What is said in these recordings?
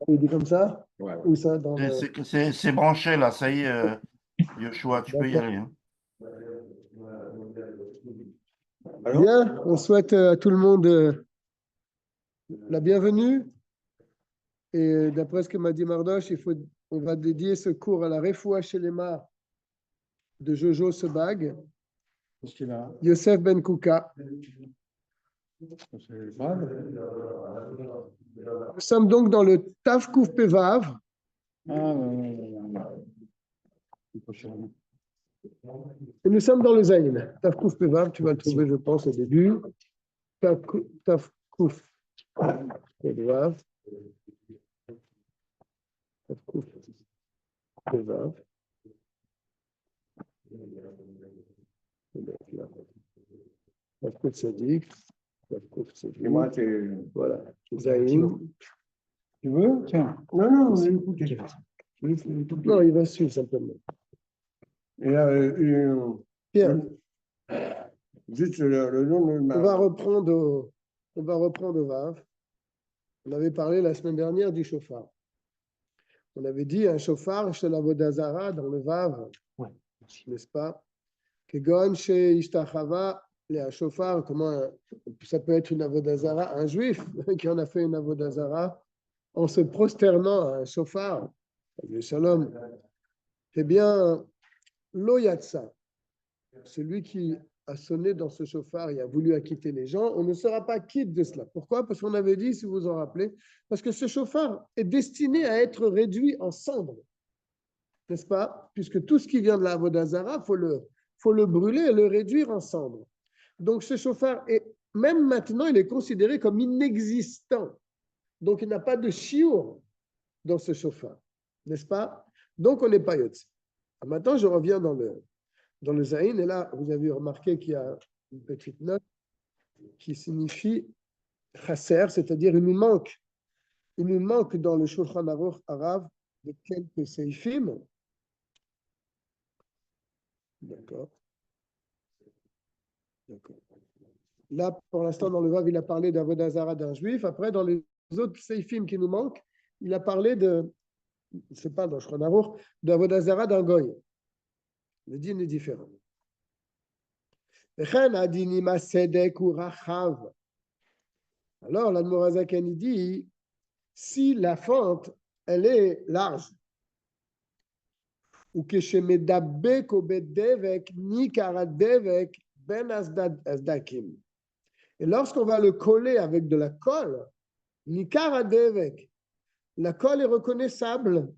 Il dit comme ça? Ouais. Ou ça dans le... C'est branché là, ça y est, Yoshua, tu peux y D'accord. aller. Hein. Bien, on souhaite à tout le monde la bienvenue. Et d'après ce que m'a dit Mardoche, on va dédier ce cours à la Refoua Shelema de Jojo Sebag, Qu'est-ce qu'il a? Yosef Ben Kouka. C'est grave. Nous sommes donc dans le Tafkouf Pevav. Ah, prochainement. Et nous sommes dans le Zayin. Tafkouf Pevav, tu vas le trouver, je pense, au début. Tafkouf Pevav. Tafkouf Pevav. Tafkouf Sadik. Tafkouf Sadik. Et moi, c'est. Voilà. Zayin. Tu veux? Tiens. Non, non, écoutez. Non, il va suivre simplement. Et Bien. juste le nom de On va reprendre au Vav. On avait parlé la semaine dernière du chauffard. On avait dit un chauffard chez la Vodazara dans le Vav, ouais. N'est-ce pas? Kegon chez Ishtachava, un chauffard, ça peut être une Avodazara, un juif qui en a fait une Avodazara en se prosternant à un chauffard, le shalom. Eh bien, l'Oyatsa, celui qui a sonné dans ce chauffard et a voulu acquitter les gens, on ne sera pas quitte de cela. Pourquoi? Parce qu'on avait dit, si vous vous en rappelez, parce que ce chauffard est destiné à être réduit en cendres, n'est-ce pas? Puisque tout ce qui vient de la Avodazara, faut le brûler et le réduire en cendres. Donc ce chauffard, même maintenant, il est considéré comme inexistant. Donc il n'a pas de chiour dans ce chauffard, n'est-ce pas? Donc on n'est pas yotze. Maintenant, je reviens dans le Zayin, et là, vous avez remarqué qu'il y a une petite note qui signifie chasser, c'est-à-dire il nous manque dans le Shulchan Aruch arabe de quelques seifim. D'accord. Là, pour l'instant, dans le Vav, il a parlé d'Avodazara d'un juif. Après, dans les autres seifim qui nous manquent, il a parlé c'est pas dans le Shulchan Aruch, d'Avodazara d'un goy. Le din est différent. Alors, l'Admorazaken dit, si la fente, elle est large, ou que chez Medabek ou Bedevek, ni Karadevek, Ben Azdakim. Et lorsqu'on va le coller avec de la colle, ni Karadevek, la colle est reconnaissable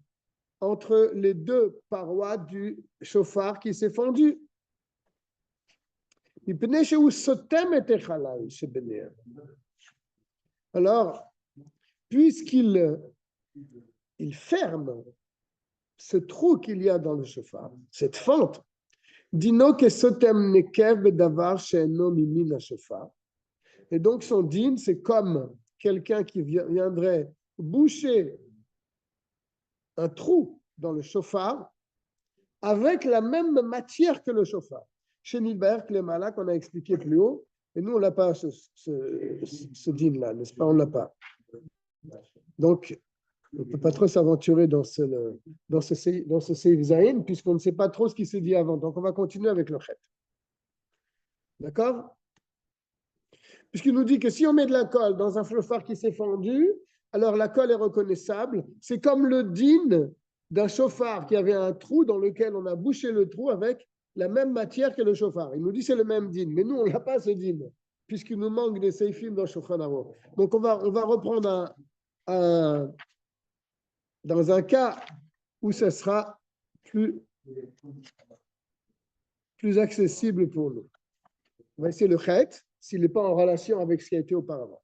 entre les deux parois du chauffard qui s'est fondu. Alors, puisqu'il ferme ce trou qu'il y a dans le chauffard, cette fente, dino que sotem nekev bedavar she'eno mimin hashofar. Et donc son din, c'est comme quelqu'un qui viendrait boucher un trou dans le chauffard avec la même matière que le chauffard. Chez Nilberg, les malaks qu'on a expliqué plus haut, et nous on n'a pas ce din-là, n'est-ce pas? On ne l'a pas. Donc, on ne peut pas trop s'aventurer dans ce Seif Zayin, puisqu'on ne sait pas trop ce qui s'est dit avant. Donc, on va continuer avec le Chet. D'accord? Puisqu'il nous dit que si on met de la colle dans un chauffard qui s'est fendu, alors la colle est reconnaissable. C'est comme le din d'un chauffard qui avait un trou dans lequel on a bouché le trou avec la même matière que le chauffard. Il nous dit que c'est le même din, mais nous, on n'a pas ce din, puisqu'il nous manque des seifim dans Shulchan Aruch. Donc, on va reprendre dans un cas où ce sera plus accessible pour nous. On va essayer le chet, s'il n'est pas en relation avec ce qui a été auparavant.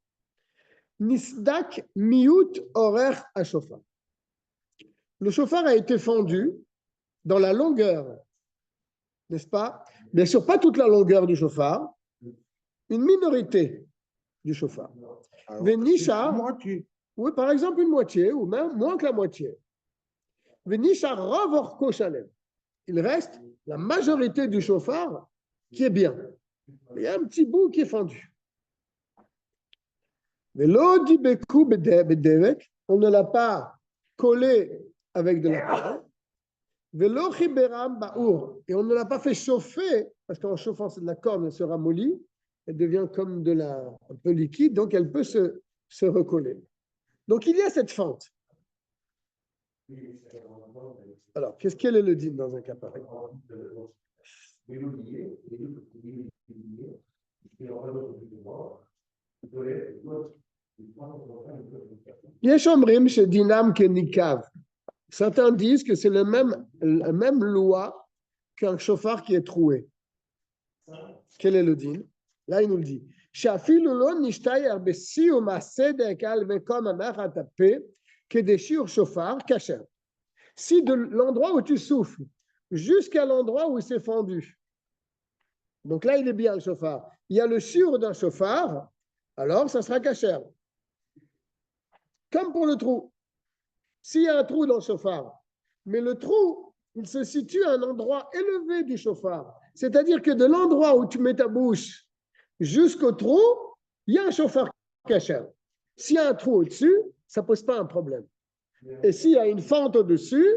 Nisdak miut horer à chauffard. Le chauffard a été fendu dans la longueur, n'est-ce pas? Bien sûr, pas toute la longueur du chauffard, une minorité du chauffard. Venisha, oui, par exemple une moitié, ou même moins que la moitié. Venisha ravorko shalem. Il reste la majorité du chauffard qui est bien. Il y a un petit bout qui est fendu. Velo dibeku bedevek, on ne l'a pas collé avec de la colle. Velo chiberam ba'ur, et on ne l'a pas fait chauffer, parce qu'en chauffant de la corde, elle se ramollit, elle devient comme un peu liquide, donc elle peut se recoller. Donc il y a cette fente. Alors, quel est le din dans un cas pareil? Yeshomrim chez Dinam Kenikav. Certains disent que c'est la même loi qu'un chauffard qui est troué. Quel est le din? Là, il nous le dit. Si de l'endroit où tu souffles jusqu'à l'endroit où il s'est fendu, donc là, il est bien le chauffard. Il y a le shiur d'un chauffard, alors ça sera kasher. Comme pour le trou. S'il y a un trou dans le chauffard, mais le trou, il se situe à un endroit élevé du chauffard. C'est-à-dire que de l'endroit où tu mets ta bouche jusqu'au trou, il y a un chauffard kasher. S'il y a un trou au-dessus, ça ne pose pas un problème. Et s'il y a une fente au-dessus,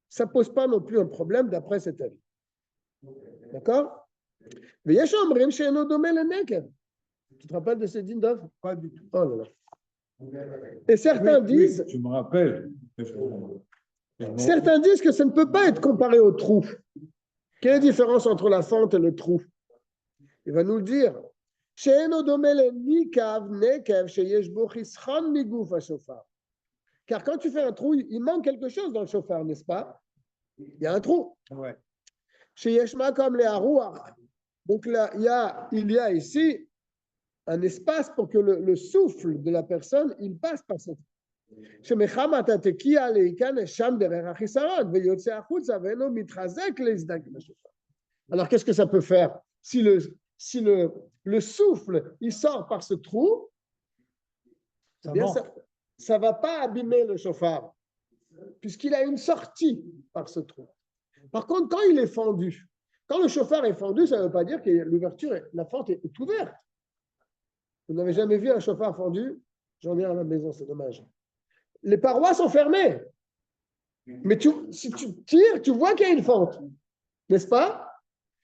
ça ne pose pas non plus un problème d'après cet avis. D'accord? Tu te rappelles de ce din d'œuvre? Pas du tout. Oh là là. Et certains disent. Je me rappelle. Certains disent que ça ne peut pas être comparé au trou. Quelle est la différence entre la fente et le trou? Il va nous le dire. Car quand tu fais un trou, il manque quelque chose dans le chauffard, n'est-ce pas? Il y a un trou. Ouais. Comme les harouach. Donc là, il y a ici un espace pour que le souffle de la personne, il passe par ce trou. Alors, qu'est-ce que ça peut faire? Si le souffle, il sort par ce trou, ça ne va pas abîmer le chauffard, puisqu'il a une sortie par ce trou. Par contre, quand il est fendu, quand le chauffard est fendu, ça ne veut pas dire que l'ouverture, la fente est ouverte. Vous n'avez jamais vu un chauffard fendu? J'en ai un à la maison, c'est dommage. Les parois sont fermées. Mais si tu tires, tu vois qu'il y a une fente. N'est-ce pas?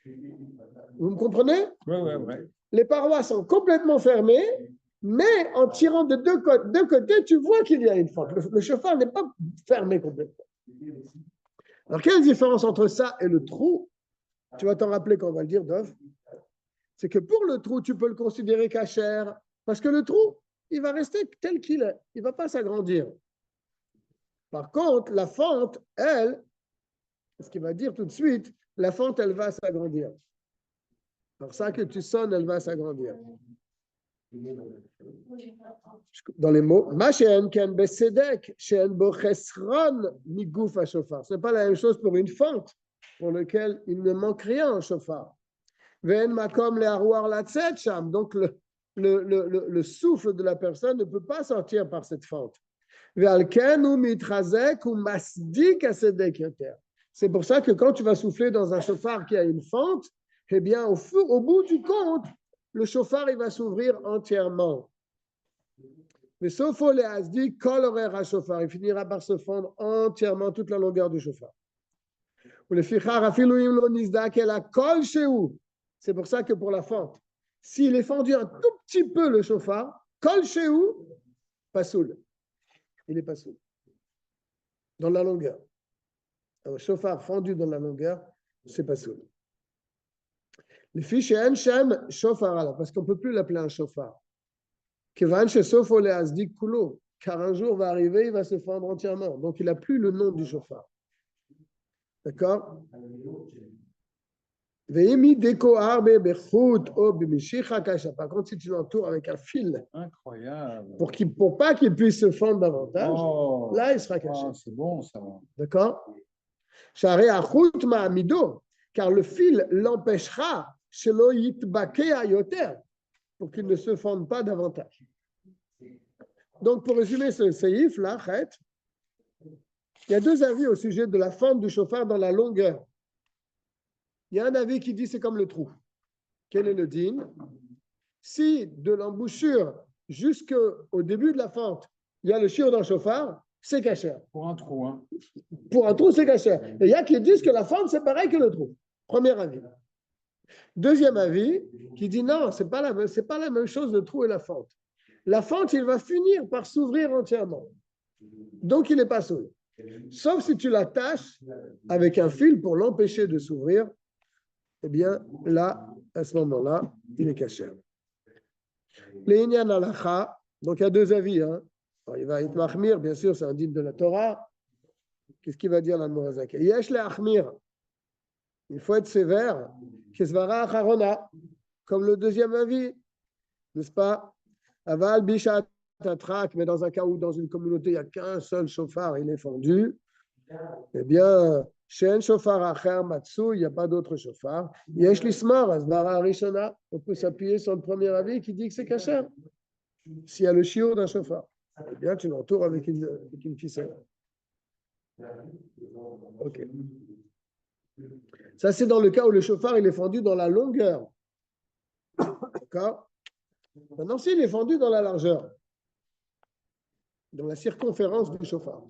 Vous me comprenez? Oui. Les parois sont complètement fermées, mais en tirant de deux côtés, tu vois qu'il y a une fente. Le chauffard n'est pas fermé complètement. Alors, quelle est la différence entre ça et le trou? Tu vas t'en rappeler quand on va le dire, Dov. C'est que pour le trou, tu peux le considérer kasher, parce que le trou, il va rester tel qu'il est. Il ne va pas s'agrandir. Par contre, la fente, elle, ce qu'il va dire tout de suite, la fente, elle va s'agrandir. Pour ça que tu sonnes, elle va s'agrandir. Dans les mots, ce n'est pas la même chose pour une fente pour laquelle il ne manque rien en chauffard. Donc le souffle de la personne ne peut pas sortir par cette fente. C'est pour ça que quand tu vas souffler dans un chauffard qui a une fente, eh bien au bout du compte, le chauffard il va s'ouvrir entièrement. Mais sauf au léazdi, colorer à chauffard, il finira par se fondre entièrement toute la longueur du chauffard. C'est pour ça que pour la fente, s'il est fendu un tout petit peu le chauffard, kol shehu, pas soul. Il n'est pas soul. Dans la longueur. Un chauffard fendu dans la longueur, c'est pas soul. Le fiche en shem chauffard, parce qu'on ne peut plus l'appeler un chauffard. Car un jour va arriver, il va se fendre entièrement. Donc il n'a plus le nom du chauffard. D'accord? Par contre, si tu l'entoures avec un fil, incroyable, pour pas qu'il puisse se fendre davantage, là, il sera caché. C'est bon, ça. D'accord? Car le fil l'empêchera pour qu'il ne se fonde pas davantage. Donc, pour résumer ce séif, là, il y a deux avis au sujet de la forme du chauffard dans la longueur. Il y a un avis qui dit c'est comme le trou. Quel est le din? Si de l'embouchure jusqu'au début de la fente, il y a le shiur d'un chauffard, c'est kasher. Pour un trou, hein. Pour un trou, c'est kasher. Et il y a qui disent que la fente, c'est pareil que le trou. Premier avis. Deuxième avis, qui dit non, c'est pas la même chose le trou et la fente. La fente, il va finir par s'ouvrir entièrement. Donc, il n'est pas souillé. Sauf si tu l'attaches avec un fil pour l'empêcher de s'ouvrir, eh bien, là, à ce moment-là, il est caché. Les Inyan Halacha, donc il y a deux avis. Hein. Alors, il va être mahmir, bien sûr, c'est un digne de la Torah. Qu'est-ce qu'il va dire l'Admorazak? Yesh le achmir. Il faut être sévère. Kesvara acharona, comme le deuxième avis, n'est-ce pas? Aval bishat tatrak, mais dans un cas où dans une communauté il n'y a qu'un seul chauffard, il est fendu. Eh bien, Shen Shofar Acher Matsu, il n'y a pas d'autre chauffard. Yesh Lismar, Asbara Rishona, on peut s'appuyer sur le premier avis qui dit que c'est kasher. S'il y a le shiur d'un chauffard, eh bien, tu l'entoures avec une ficelle. Ok. Ça, c'est dans le cas où le chauffard il est fendu dans la longueur. D'accord? Maintenant, s'il est fendu dans la largeur, dans la circonférence du chauffard,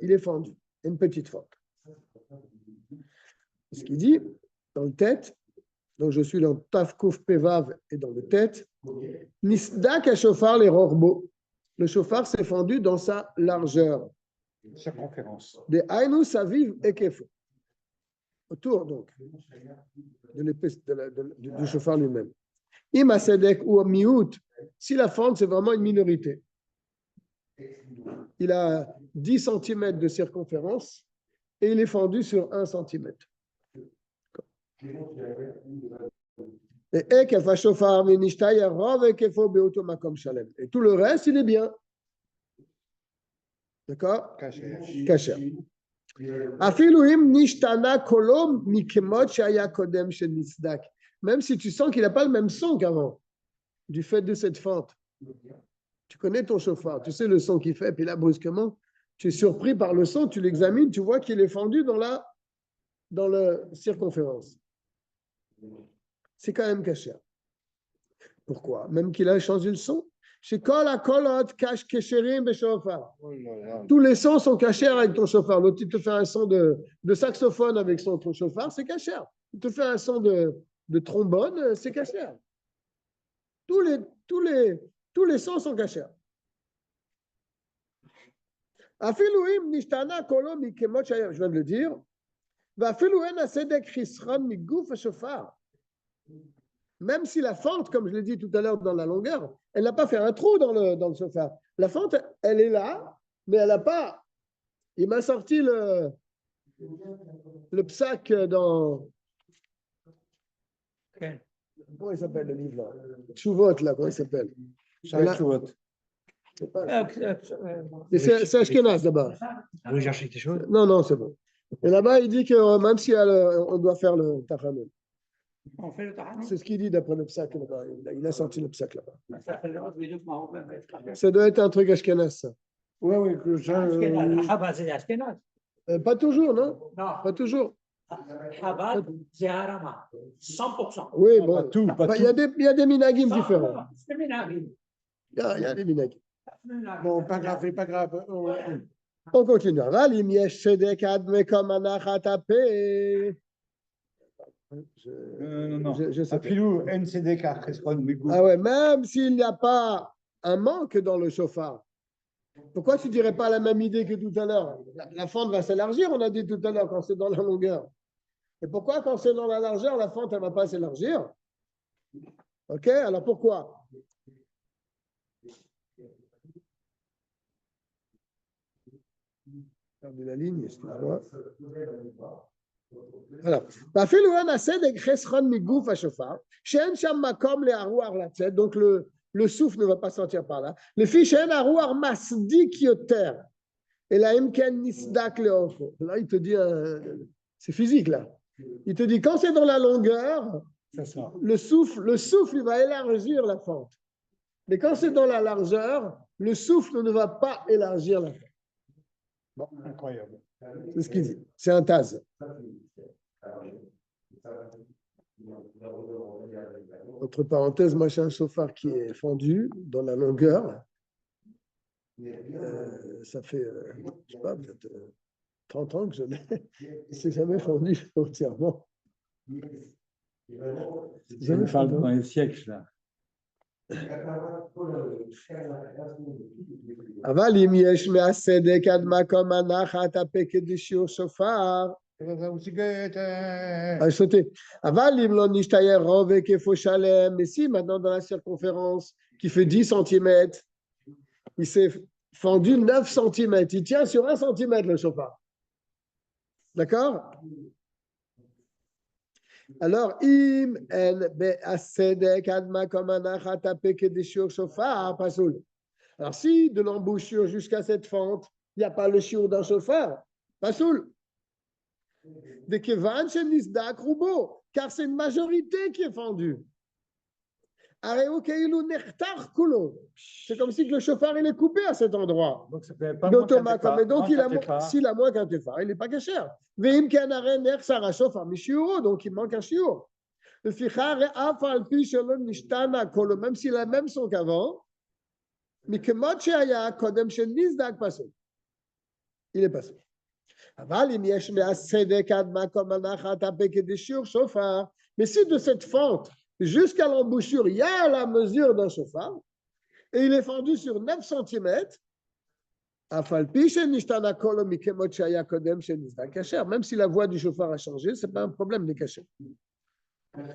il est fendu. Une petite fente. Ce qu'il dit dans le tête, donc je suis dans Tafkouf Pevav et dans le tête, Nisdak à chauffard les rorbo. Le chauffard s'est fendu dans sa largeur. Circonférence. Des Ainu Saviv et Kefo. Autour donc de l'épaisse du chauffard lui-même. Ima Sedek ou Miout, si la fente c'est vraiment une minorité. Il a 10 cm de circonférence et il est fendu sur 1 cm. Et tout le reste, il est bien. D'accord? Kasher. Même si tu sens qu'il n'a pas le même son qu'avant, du fait de cette fente. Tu connais ton chauffard, tu sais le son qu'il fait, puis là, brusquement, tu es surpris par le son, tu l'examines, tu vois qu'il est fendu dans la circonférence. C'est quand même caché. Pourquoi? Même qu'il a changé le son. Tous les sons sont cachés avec ton chauffard. L'autre, il te fait un son de saxophone avec ton chauffard, c'est caché. Il te fait un son de trombone, c'est caché. Tous les sons sont cachés. Je viens de le dire. Même si la fente, comme je l'ai dit tout à l'heure dans la longueur, elle n'a pas fait un trou dans le chauffard. La fente, elle est là, mais elle n'a pas. Il m'a sorti le psaque dans. Comment il s'appelle le livre là? Tchouvot, là, comment il s'appelle? C'est Ashkenaz là-bas. Vous cherchez quelque chose? Non, c'est bon. Et là-bas, il dit que même si on doit faire le tachanun. On fait le tahanou. C'est ce qu'il dit d'après le psaque là-bas. Il a sorti le psaque là-bas. Ça doit être un truc Ashkenaz, ça. Oui, que ça. Chabad, c'est Ashkenaz. Pas toujours, non? Non. Pas toujours. Chabad, c'est Harama. 100%. Oui, bon. Pas tout, pas Il y a des minagim 100%, différents. c'est minagim. Il y a des minagim. Bon, pas grave, pas grave. On continue. Valim yesh shedek adme comme anachatapé. Non. Je sais pas. Afilou, NCDK, Ah ouais, même s'il n'y a pas un manque dans le chauffard, pourquoi tu ne dirais pas la même idée que tout à l'heure? La fente va s'élargir, on a dit tout à l'heure, quand c'est dans la longueur. Et pourquoi, quand c'est dans la largeur, la fente, elle ne va pas s'élargir? OK, alors pourquoi? Regardez la ligne, excuse-moi. Alors, donc le souffle ne va pas sortir par là. Le fiche et là il te dit, c'est physique là. Il te dit quand c'est dans la longueur, le souffle il va élargir la fente. Mais quand c'est dans la largeur, le souffle ne va pas élargir la fente. Bon, incroyable. C'est ce qu'il dit. C'est un taz. Entre parenthèses, moi j'ai un chauffard qui est fendu dans la longueur. Ça fait, je sais pas, peut-être 30 ans que je l'ai. Il ne s'est jamais fendu entièrement. Je parle dans les siècles, là. אבל אם יש מהסדק עד מקום הנחת הפקד לשיעור שופר, אבל אם לא נשתייר רוב היקפו שלם, mais si maintenant dans la circonférence qui fait 10 cm, il s'est fendu 9 cm, il tient sur 1 cm le chauffard. D'accord? Alors, im en be'asedek adma comme anachat apeke de shiur shofar pasoul. Alors, si de l'embouchure jusqu'à cette fente, il n'y a pas le shiur d'un shofar, pasoul. De kevan shenisdak rubo, car c'est une majorité qui est fendue. Areo keilu nechtar kulo. C'est comme si le shofar il est coupé à cet endroit. Donc, ça fait pas moins qu'un Mais tefa. donc, s'il a moins qu'un tefa, il n'est pas cachère. Veim ken are ner sara shofar mishiuro, donc il manque un shiur. Le fichar af al pi shalom nishtana kolo, même s'il a même son qu'avant, mais que mot sheaya kodem shenizdak paso. Il est passé. Aval im yesh me'asedek ad makom anachat apeke de shiur shofar. Mais si de cette fente jusqu'à l'embouchure, il y a la mesure d'un chauffard, et il est fendu sur 9 cm, même si la voie du chauffard a changé, ce n'est pas un problème de cacher. Il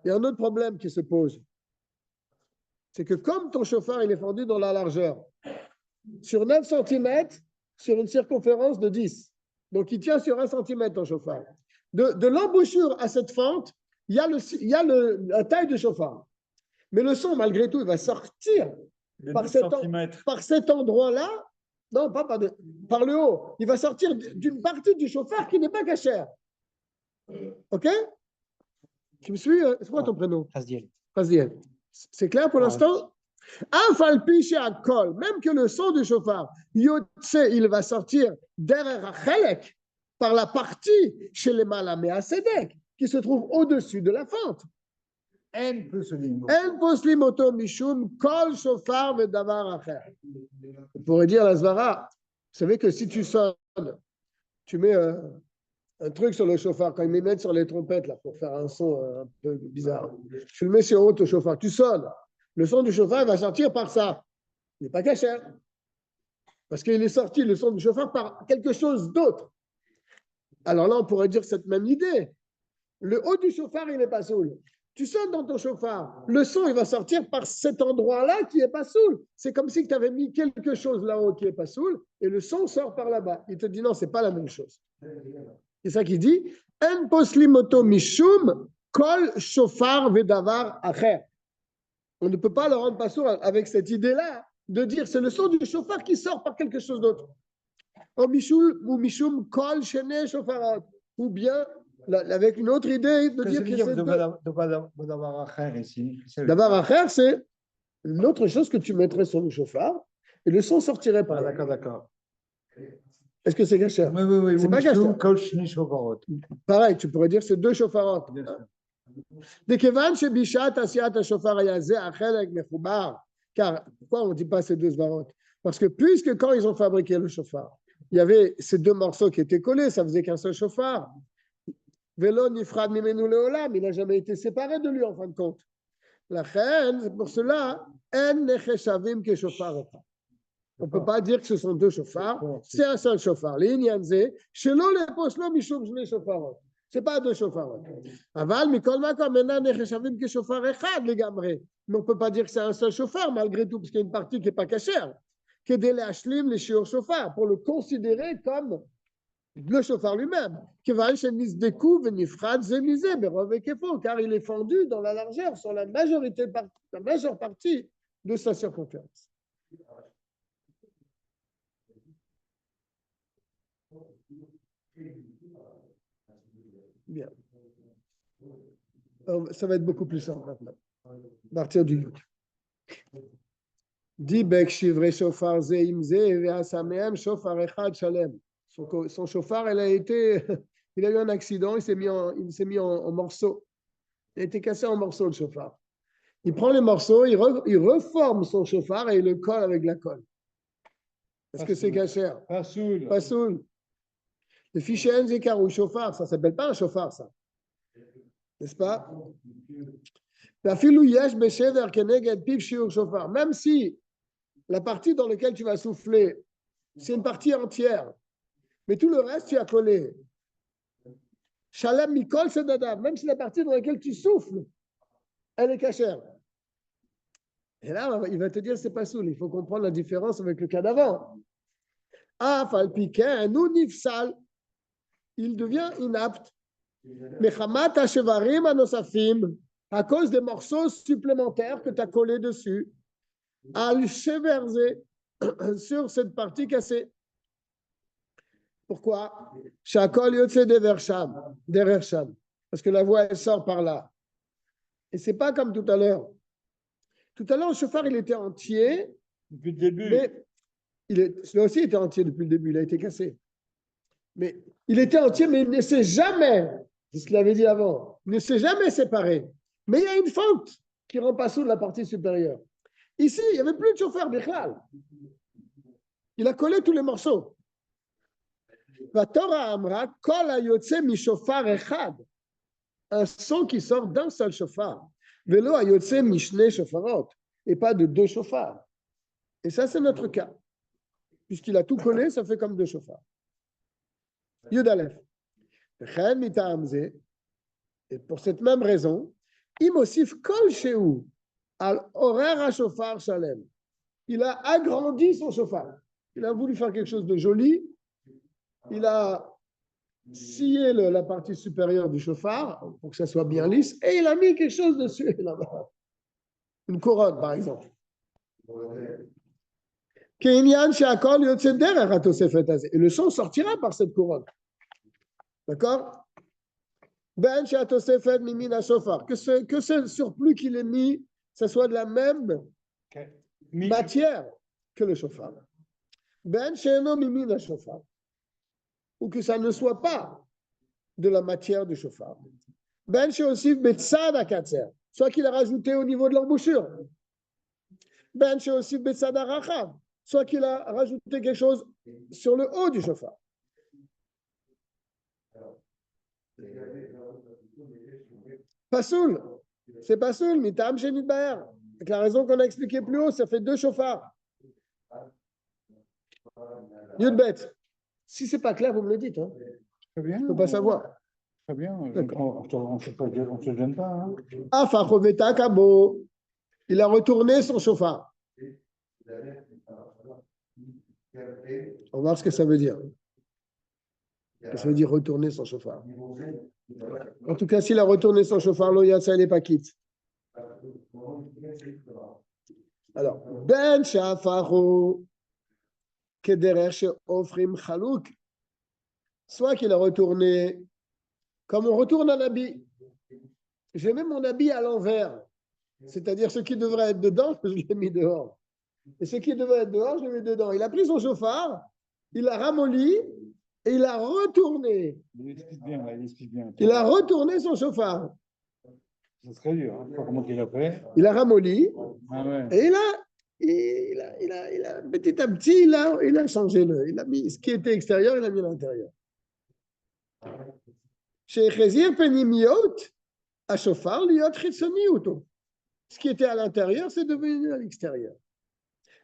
y a un autre problème qui se pose. C'est que comme ton chauffard il est fendu dans la largeur, sur 9 cm, sur une circonférence de 10, donc il tient sur 1 cm ton chauffard. De l'embouchure à cette fente, il y a la taille du chauffard. Mais le son, malgré tout, il va sortir par cet endroit-là. Non, pas par le haut. Il va sortir d'une partie du chauffard qui n'est pas cachère. OK? Tu me suis? C'est quoi ton prénom? Razdiel. C'est clair pour l'instant? Même que le son du chauffard, il va sortir derrière Chelek par la partie chez les Malamé à Sedek qui se trouve au-dessus de la fente. En poslim oto mishum kol shofar vedavar acher. On pourrait dire la Svara, vous savez que si tu sonnes, tu mets un truc sur le chauffard, quand ils me mettent sur les trompettes là, pour faire un son un peu bizarre, tu le mets sur haut au chauffard, tu sonnes. Le son du chauffard va sortir par ça. Il n'est pas cachère. Parce qu'il est sorti, le son du chauffard, par quelque chose d'autre. Alors là, on pourrait dire cette même idée. Le haut du chauffard, il n'est pas soul. Tu sonnes dans ton chauffard. Le son, il va sortir par cet endroit-là qui n'est pas soul. C'est comme si tu avais mis quelque chose là-haut qui n'est pas soul et le son sort par là-bas. Il te dit non, ce n'est pas la même chose. C'est ça qu'il dit. En poslimoto mishum kol shofar vedavar acher. On ne peut pas le rendre pas sourd avec cette idée-là de dire c'est le son du chauffard qui sort par quelque chose d'autre. Ou mishum kol shene shofarot. Ou bien avec une autre idée de dire que c'est Davar acher, c'est une autre chose que tu mettrais sur le chauffard et le son sortirait par là. D'accord. Est-ce que c'est cachère? Oui. C'est pas cachère. Pareil, tu pourrais dire c'est deux chauffarot. Car pourquoi on ne dit pas ces deux svarot? Parce que puisque quand ils ont fabriqué le chauffard, il y avait ces deux morceaux qui étaient collés, ça faisait qu'un seul chauffard. Velo nifrad mimenu leolam, il n'a jamais été séparé de lui en fin de compte. La reine, c'est pour cela, en necheshavim ke shofar. On ne peut pas dire que ce sont deux chauffards, c'est un seul chauffard. L'inyanze, shelo leposlo mishum shne shofarot. Ce n'est pas deux chauffards. Aval, mikol makom, maintenant, necheshavim ke shofar echad legamre. Mais on ne peut pas dire que c'est un seul chauffard, malgré tout, parce qu'il y a une partie qui n'est pas cachère. Que de l'ashlim, les shiur shofar, pour le considérer comme le chauffard lui-même. Car il est fendu dans la largeur, sur la majeure partie de sa circonférence. Bien. Ça va être beaucoup plus simple maintenant. À partir du Yud. Dibek shivre shofar ze im ze ve'asamehem shofar echad shalem. Son chauffard, il a eu un accident, il s'est mis en morceaux. Il a été cassé en morceaux, le chauffard. Il prend les morceaux, il reforme son chauffard et il le colle avec la colle. Est-ce que c'est cachère? Pas soul. Pas soul. Le fichier Nzekar ou chauffard, ça ne s'appelle pas un chauffard, ça. N'est-ce pas? Même si la partie dans laquelle tu vas souffler, c'est une partie entière, mais tout le reste, tu as collé. Shalem Mikol Sedadav, même si la partie dans laquelle tu souffles, elle est cachère. Et là, il va te dire c'est pas soul. Il faut comprendre la différence avec le cas d'avant. Afal Piquet, nous nifsal, il devient inapte. Mechamat Hashevarim Anosafim, à cause des morceaux supplémentaires que tu as collés dessus, al cheverze sur cette partie cassée. Pourquoi? Shakol yotse derrière Sham, parce que la voix elle sort par là. Et c'est pas comme tout à l'heure. Tout à l'heure, le chauffard il était entier, Depuis le début. mais celui-là aussi était entier depuis le début. Il a été cassé. Mais il était entier, mais il ne s'est jamais, c'est ce qu'il avait dit avant, il ne s'est jamais séparé. Mais il y a une fente qui rend pas sous la partie supérieure. Ici, il n'y avait plus de chauffeur, Bichlal. Il a collé tous les morceaux. Vatora Amra, Kol Ayotse Mishofar Echad. Un son qui sort d'un seul chauffard. Velo Ayotse Mishne Shofarot. Et pas de deux chauffards. Et ça, c'est notre cas. Puisqu'il a tout collé, ça fait comme deux chauffards. Yudalef. Et pour cette même raison, Imosif Kol Shehu al horaire à chauffard Shalem. Il a agrandi son chauffard. Il a voulu faire quelque chose de joli. Il a scié la partie supérieure du chauffard pour que ça soit bien lisse et il a mis quelque chose dessus là-bas. Une couronne, par exemple. Et le son sortira par cette couronne. D'accord? Ben Shatosefet Mimina Shofar. Que ce surplus qu'il ait mis, ça soit de la même matière que le chauffard. Ben Sheno Mimina Shofar. Ou que ça ne soit pas de la matière du chauffard. Ben Sheosif Betsad Akatser. Soit qu'il a rajouté au niveau de l'embouchure. Ben Sheosif Betsad Arachav. Soit qu'il a rajouté quelque chose sur le haut du chauffard. Pasoul, c'est Pasoul, Mitam Shenit Baer. Avec la raison qu'on a expliquée plus haut, ça fait deux chauffards. Yudbet. Si c'est pas clair, vous me le dites. Hein. Très bien. Je ne peux pas savoir. Très bien. On ne se gêne pas. Hein. Afachoveta Kabo. Il a retourné son chauffard. On va voir ce que ça veut dire. Ça veut dire retourner son chauffard. En tout cas, s'il a retourné son chauffard, l'Oyatsa, il n'est pas quitte. Alors, Ben Shafaru Kederer Ofrim Chalouk. Soit qu'il a retourné comme on retourne un habit. J'ai mis mon habit à l'envers. C'est-à-dire ce qui devrait être dedans, je l'ai mis dehors. Et ce qui devait être dehors, je l'ai mis dedans. Il a pris son chauffard, il l'a ramolli et il a retourné. Il explique bien. Il a retourné son chauffard. C'est très dur. Hein. Comment il a fait? Il a ramolli ouais. et il a petit à petit, il a changé il a mis ce qui était extérieur, il a mis à l'intérieur. Chez Chezir Penimiot, à chauffard, liot chitzoniuto. Ce qui était à l'intérieur, c'est devenu à l'extérieur.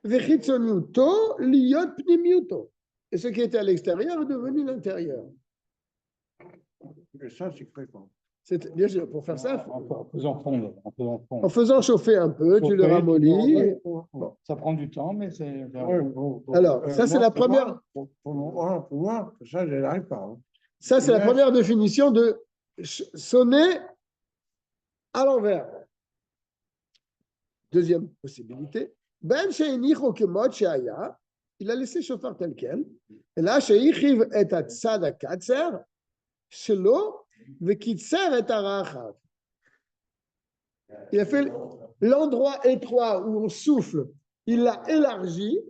Vechitzoniuto, liot pnimiuto. Et ce qui était à l'extérieur est devenu l'intérieur. Et ça, c'est fréquent. Bien sûr, pour faire ça, En faisant fondre. en faisant chauffer un peu, tu le ramollis. Bon. Ça prend du temps, mais c'est. Alors, ça, c'est la première. Pour moi, ça, je n'arrive pas. Hein. Ça, c'est la première définition de sonner à l'envers. Deuxième possibilité. Ben sheinicho kemot sheaya. Il a laissé chauffard tel quel. Et là, sheichiv et atzad akatser shelo. Il a fait l'endroit étroit où on souffle, il l'a élargi,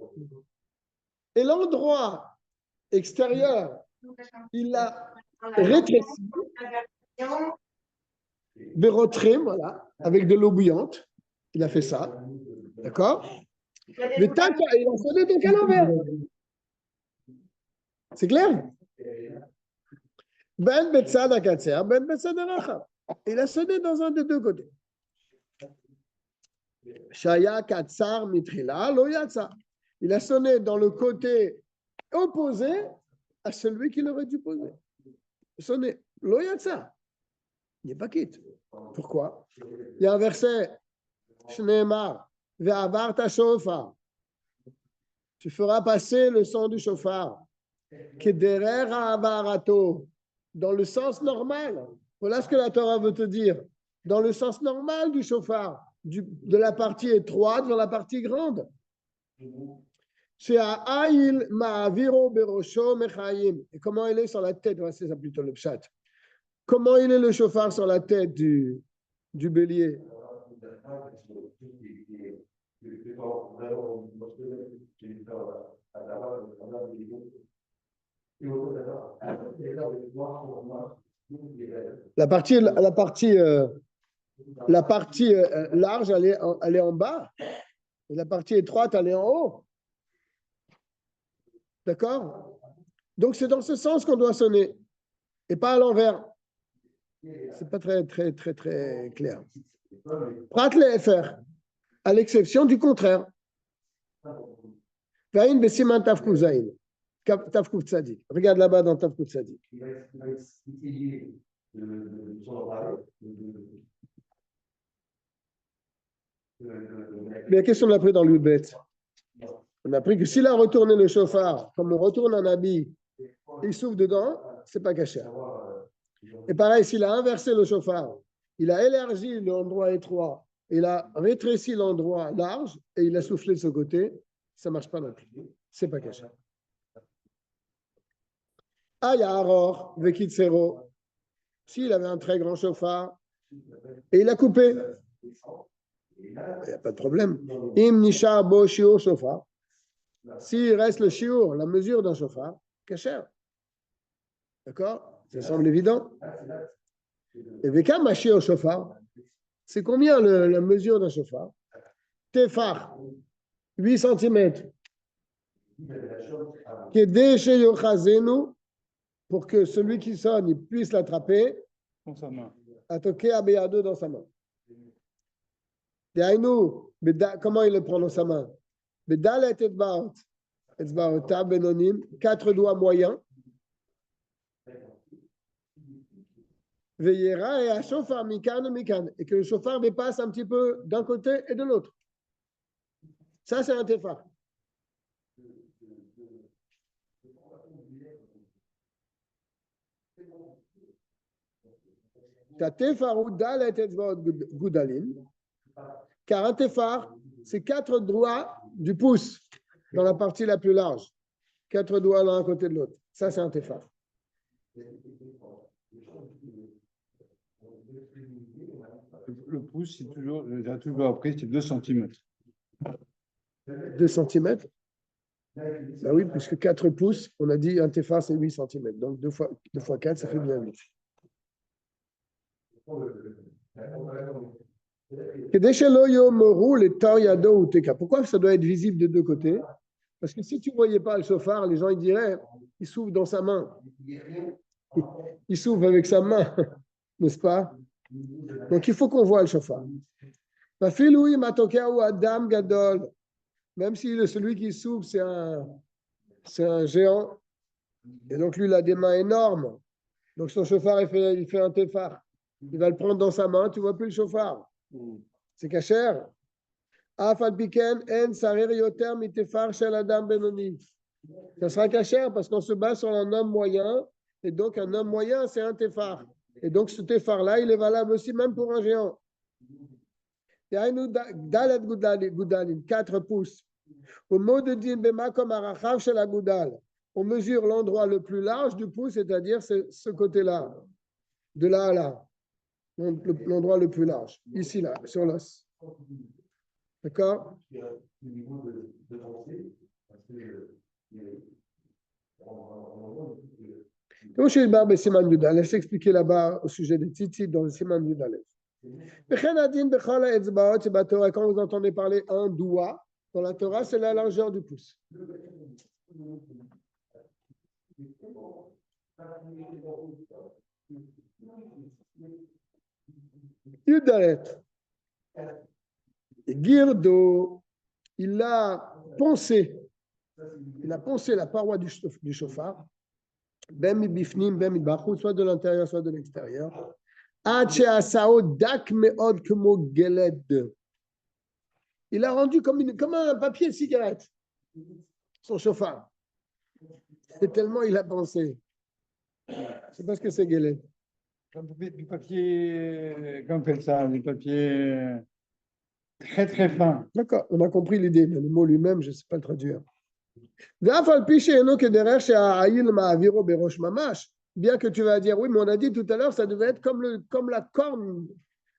et l'endroit extérieur, il l'a rétréci, Berotrim, voilà, avec de l'eau bouillante. Il a fait ça. D'accord? Mais tac, il a sonné donc à l'envers. C'est clair? Ben Betsad Akatser, Ben Betsad Aracha. Il a sonné dans un des deux côtés. Shaya Katsar Mitrila Loyatsa. Il a sonné dans le côté opposé à celui qu'il aurait dû poser. Sonné Loyatsa. Il n'est pas quitte. Pourquoi? Il y a un verset, Shneemar, Ve'avar ta shofar. Tu feras passer le son du shofar. Kederer avarato. Dans le sens normal. Voilà ce que la Torah veut te dire. Dans le sens normal du shofar, de la partie étroite vers la partie grande. Et comment il est sur la tête? C'est ça plutôt le pshat. Comment il est le shofar sur la tête du bélier? La partie large, elle est en bas. Et la partie étroite, elle est en haut. D'accord? Donc, c'est dans ce sens qu'on doit sonner. Et pas à l'envers. C'est pas très clair. Prat le FR, à l'exception du contraire. Vaïn besiman tafkuf zaïn. Tafkuf tzadik. Regarde là-bas dans Tafkuf tzadik. Mais qu'est-ce qu'on a appris dans l'Udbet? On a appris que s'il a retourné le shofar, comme on retourne un habit, il souffle dedans, c'est pas cachère. Et pareil, s'il a inversé le shofar, il a élargi l'endroit étroit, il a rétréci l'endroit large et il a soufflé de ce côté, ça marche pas non plus. C'est pas cachère. Ah, il y a Aror, Vekitsero. S'il avait un très grand shofar et il a coupé, il n'y a pas de problème. Im nisha bo shiur shofar. S'il reste le shiur, la mesure d'un shofar, cachère. D'accord? Ça semble évident. Et veka ma shiur shofar, c'est combien la mesure d'un shofar? Tefar, 8 cm. Kedeshe yochazenu, pour que celui qui sonne il puisse l'attraper, Dans sa main. Atoke abeyado dans sa main. Comment il le prend dans sa main? Bedalet etzbaota benonim, 4 doigts moyens. Veyera et à shofar mikan mikan, et que le shofar dépasse un petit peu d'un côté et de l'autre. Ça, c'est un tefar. Car un tefar, c'est 4 doigts du pouce dans la partie la plus large. 4 doigts l'un à côté de l'autre. Ça, c'est un tefar. Le pouce, c'est toujours, j'ai toujours appris, c'est 2 cm. 2 cm? Ben oui, puisque 4 pouces, on a dit un tefar, c'est 8 cm. Donc 2 fois 4, ça fait bien 8. Pourquoi ça doit être visible de deux côtés? Parce que si tu ne voyais pas le shofar, les gens ils diraient, il souffle dans sa main. Il souffle avec sa main, n'est-ce pas? Donc il faut qu'on voit le shofar. Même si celui qui souffle, c'est un géant, et donc lui il a des mains énormes. Donc son shofar, il fait un tefar. Il va le prendre dans sa main, tu ne vois plus le shofar. C'est cachère. Ça sera cachère parce qu'on se base sur un homme moyen, et donc un homme moyen, c'est un tefar. Et donc ce tefar-là, il est valable aussi même pour un géant. 4 pouces. Au mot de din bema comme arachav chez la goudal. On mesure l'endroit le plus large du pouce, c'est-à-dire ce côté-là, de là à là. L'endroit le plus large, ici, là, sur l'os. D'accord? Comme chez Bar Bessiman Yudal, laisse expliquer là-bas au sujet des tzitzit dans le Siman Yudal. Quand vous entendez parler un doigt, dans la Torah, c'est la largeur du pouce. Yudalet. Girdo, il a poncé la paroi du chauffard, ben mi bifnim, ben mi bachut, soit de l'intérieur, soit de l'extérieur. Il a rendu comme un papier de cigarette, son chauffard. C'est tellement il a pensé. Je ne sais pas ce que c'est Geled. Du papier, comme fait ça, du papier très très fin. D'accord, on a compris l'idée, mais le mot lui-même, je ne sais pas le traduire. Bien que tu vas dire, oui, mais on a dit tout à l'heure, ça devait être comme la corne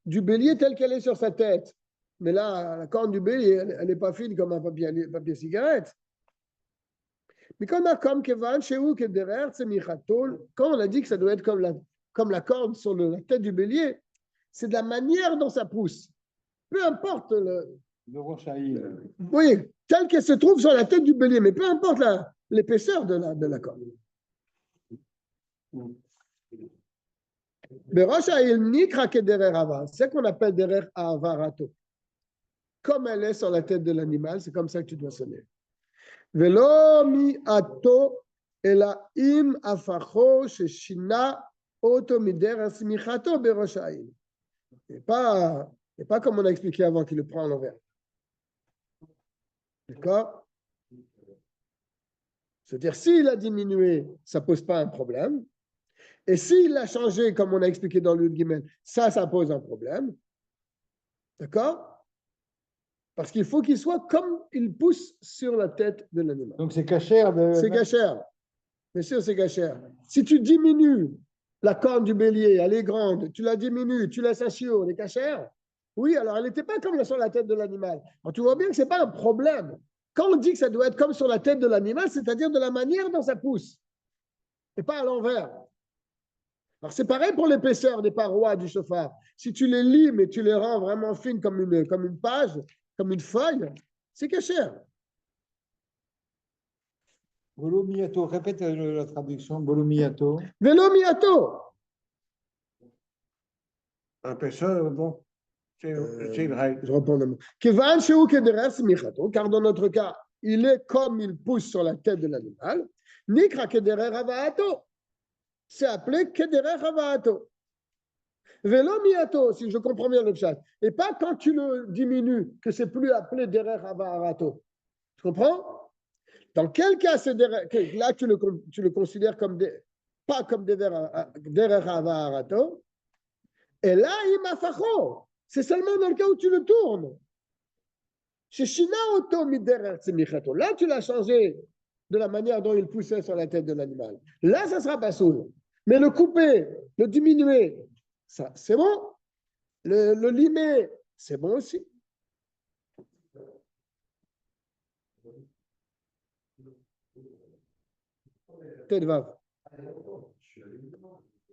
du bélier telle qu'elle est sur sa tête. Mais là, la corne du bélier, elle n'est pas fine comme un papier cigarette. Mais quand on a comme Kevan, chez vous, que derrière, c'est Michatol, quand on a dit que ça doit être comme la corne sur la tête du bélier, c'est de la manière dont ça pousse. Peu importe Le rochaïl. oui, telle qu'elle se trouve sur la tête du bélier, mais peu importe l'épaisseur de la corne. C'est ce qu'on appelle derer avarato. Comme elle est sur la tête de l'animal, c'est comme ça que tu dois sonner. Velo mi ato ela im afacho sheshina oto miderer smichato beroshail. Et pas comme on a expliqué avant qu'il le prend à l'envers. D'accord? C'est-à-dire, s'il a diminué, ça ne pose pas un problème. Et s'il l'a changé, comme on a expliqué dans le Guimel, ça pose un problème. D'accord? Parce qu'il faut qu'il soit comme il pousse sur la tête de l'animal. Donc c'est cachère. C'est cachère. Bien sûr, c'est cachère. Si tu diminues la corne du bélier, elle est grande, tu la diminues, tu laisses un chiot, elle est cachère. Oui, alors elle n'était pas comme sur la tête de l'animal. Alors tu vois bien que ce n'est pas un problème. Quand on dit que ça doit être comme sur la tête de l'animal, c'est-à-dire de la manière dont ça pousse, et pas à l'envers. Alors c'est pareil pour l'épaisseur des parois du chauffard. Si tu les limes et tu les rends vraiment fines comme une page, comme une feuille, c'est cachère. Bolomiato, répète la traduction. Bolomiato. Velomiato. L'épaisseur, bon, c'est une règle. Je reprends le mot. Kevan sheu kederer smichato, car dans notre cas, il est comme il pousse sur la tête de l'animal. Nikra kederer havaato. C'est appelé kederer havaato. Velomiato, si je comprends bien le chat. Et pas quand tu le diminues, que c'est plus appelé derer havaato. Tu comprends? Dans quel cas c'est derer, là tu le considères comme pas comme derer havaato. Et là, il m'a facho. C'est seulement dans le cas où tu le tournes. Là, tu l'as changé de la manière dont il poussait sur la tête de l'animal. Là, ça ne sera pas sourd. Mais le couper, le diminuer, ça, c'est bon. Le limer, c'est bon aussi. Tête vav.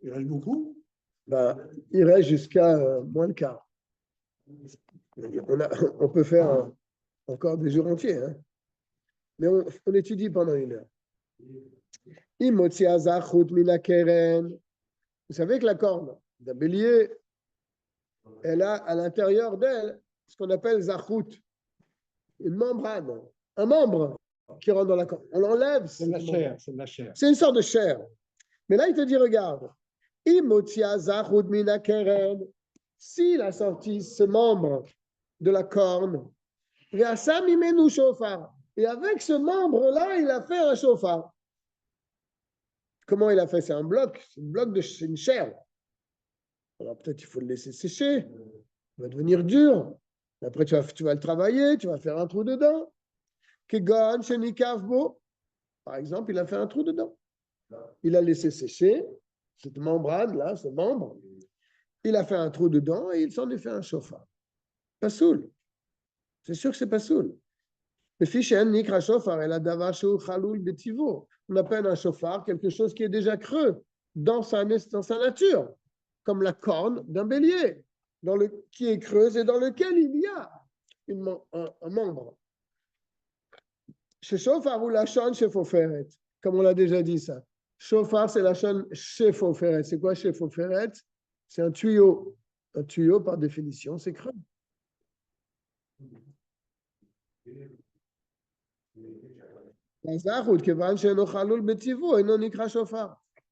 Il reste beaucoup. Ben, il reste jusqu'à moins le quart. On peut faire encore des jours entiers, hein. Mais on étudie pendant une heure. Vous savez que la corne d'un bélier, elle a à l'intérieur d'elle ce qu'on appelle zachut, une membrane, un membre qui rentre dans la corne. On l'enlève. C'est de la chair. C'est de la chair. C'est une sorte de chair. Mais là, il te dit, regarde, s'il a sorti ce membre de la corne, et avec ce membre-là, il a fait un chauffard. Comment il a fait? C'est un bloc, c'est une chair. Alors peut-être il faut le laisser sécher, il va devenir dur. Après, tu vas le travailler, tu vas faire un trou dedans. Par exemple, il a fait un trou dedans. Il a laissé sécher cette membrane-là, ce membre. Il a fait un trou dedans et il s'en est fait un chauffard. Pas soul. C'est sûr que c'est pas soul. On appelle un chauffard quelque chose qui est déjà creux. dans sa nature, comme la corne d'un bélier, qui est creuse et dans lequel il y a un membre. Chez Shofar ou la Shon chez Foferet, comme on l'a déjà dit ça. Shofar, c'est la Shon chez Foferet. C'est quoi chez Foferet? C'est un tuyau. Un tuyau, par définition, c'est creux.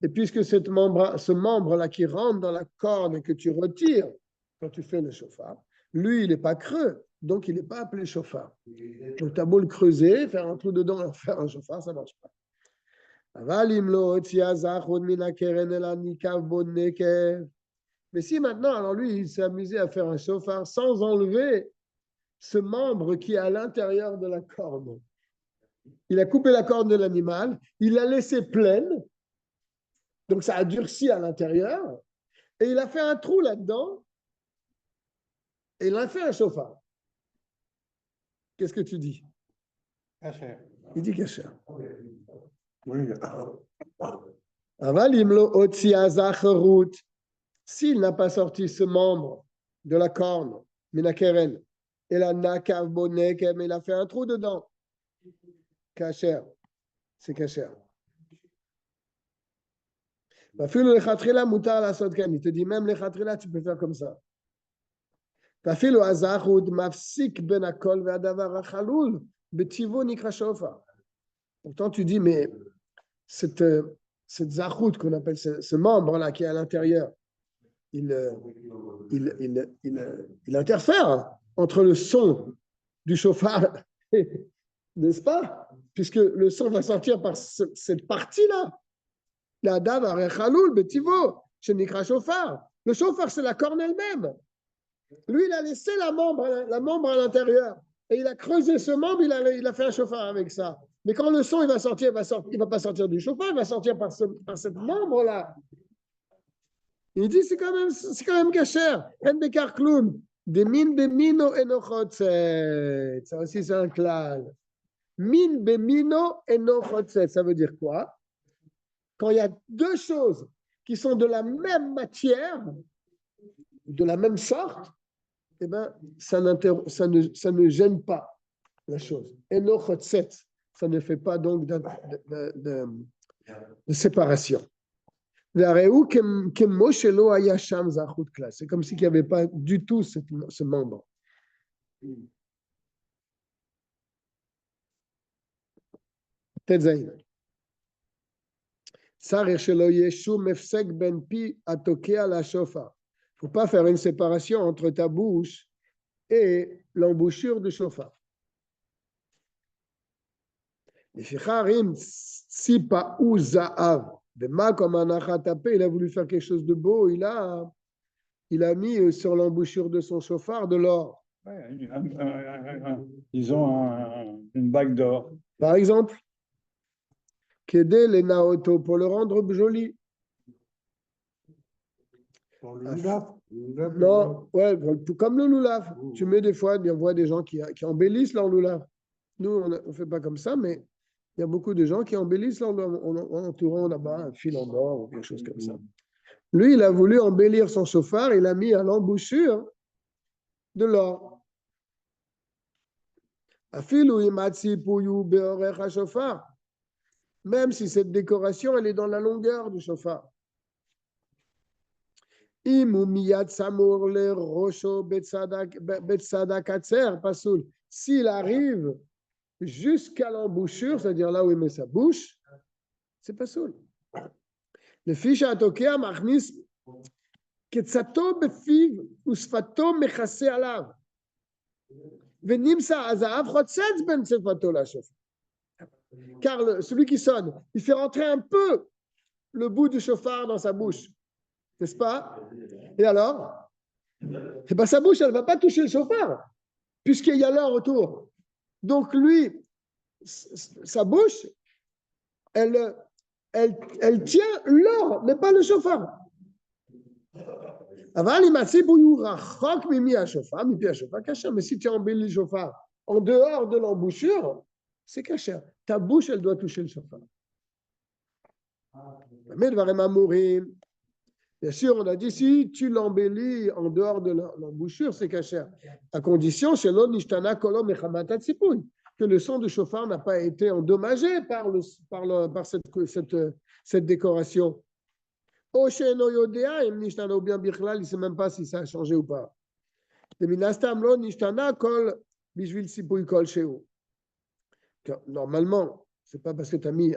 Et puisque ce membre-là qui rentre dans la corne et que tu retires quand tu fais le shofar, lui, il n'est pas creux, donc il n'est pas appelé shofar. Donc tu as beau le creuser, faire un trou dedans et faire un shofar, ça ne marche pas. Mais si maintenant, alors lui, il s'est amusé à faire un shofar sans enlever ce membre qui est à l'intérieur de la corne. Il a coupé la corne de l'animal, il l'a laissé pleine, donc ça a durci à l'intérieur, et il a fait un trou là-dedans, et il a fait un shofar. Qu'est-ce que tu dis? Kasher. Il dit kasher. Oui. S'il n'a pas sorti ce membre de la corne, minakeren, et la nakav bonek, mais il a fait un trou dedans. Kasher, c'est kasher. Il te dit même les khatrila, tu peux faire comme ça. Pourtant, tu dis, mais cette zachout qu'on appelle ce membre-là qui est à l'intérieur, il interfère entre le son du chauffard, n'est-ce pas? Puisque le son va sortir par cette partie-là. Le chauffard, c'est la corne elle-même. Lui, il a laissé la membre à l'intérieur. Et il a creusé ce membre, il a fait un chauffard avec ça. Mais quand le son il va va pas sortir du chauffard, il va sortir par cette membre-là. Il dit, c'est quand même kasher. Ça aussi, c'est un klal. Min bemino enochotset. Ça veut dire quoi? Quand il y a deux choses qui sont de la même matière, de la même sorte, eh ben, ça ne gêne pas la chose. Enochotset. Ça ne fait pas donc de séparation. C'est comme s'il n'y avait pas du tout ce membre. Il ne faut pas faire une séparation entre ta bouche et l'embouchure du shofar. Il a voulu faire quelque chose de beau, il a mis sur l'embouchure de son shofar de l'or. Ouais, disons une bague d'or. Par exemple, les naoto pour le rendre joli. Pour le lulav. Non, ouais, tout comme le lulav. Tu mets des fois, on voit des gens qui embellissent leur lulav. Nous, on ne fait pas comme ça, mais il y a beaucoup de gens qui embellissent leur lulav en entourant là-bas un fil en or ou quelque chose comme ça. Lui, il a voulu embellir son shofar, il a mis à l'embouchure de l'or. Même si cette décoration, elle est dans la longueur du shofar. S'il arrive jusqu'à l'embouchure, c'est-à-dire là où il met sa bouche, c'est pas soul. Le fiche à tokea machnis ketsato befiv usfato mechase alav venimsa azav chotzetz ben sefato la shofar. Car celui qui sonne, il fait rentrer un peu le bout du shofar dans sa bouche, n'est-ce pas? Et alors, eh ben, sa bouche, elle ne va pas toucher le shofar, puisqu'il y a l'or autour. Donc lui, sa bouche, elle tient l'or, mais pas le shofar. Mais si tu embellis le shofar en dehors de l'embouchure, c'est kasher. Ta bouche, elle doit toucher le shofar. Bien sûr, on a dit si tu l'embellis en dehors de l'embouchure, c'est cachère. À condition, que le son du chauffard n'a pas été endommagé par cette décoration. Ou bien il ne sait même pas si ça a changé ou pas. Normalement, ce n'est pas parce que tu as mis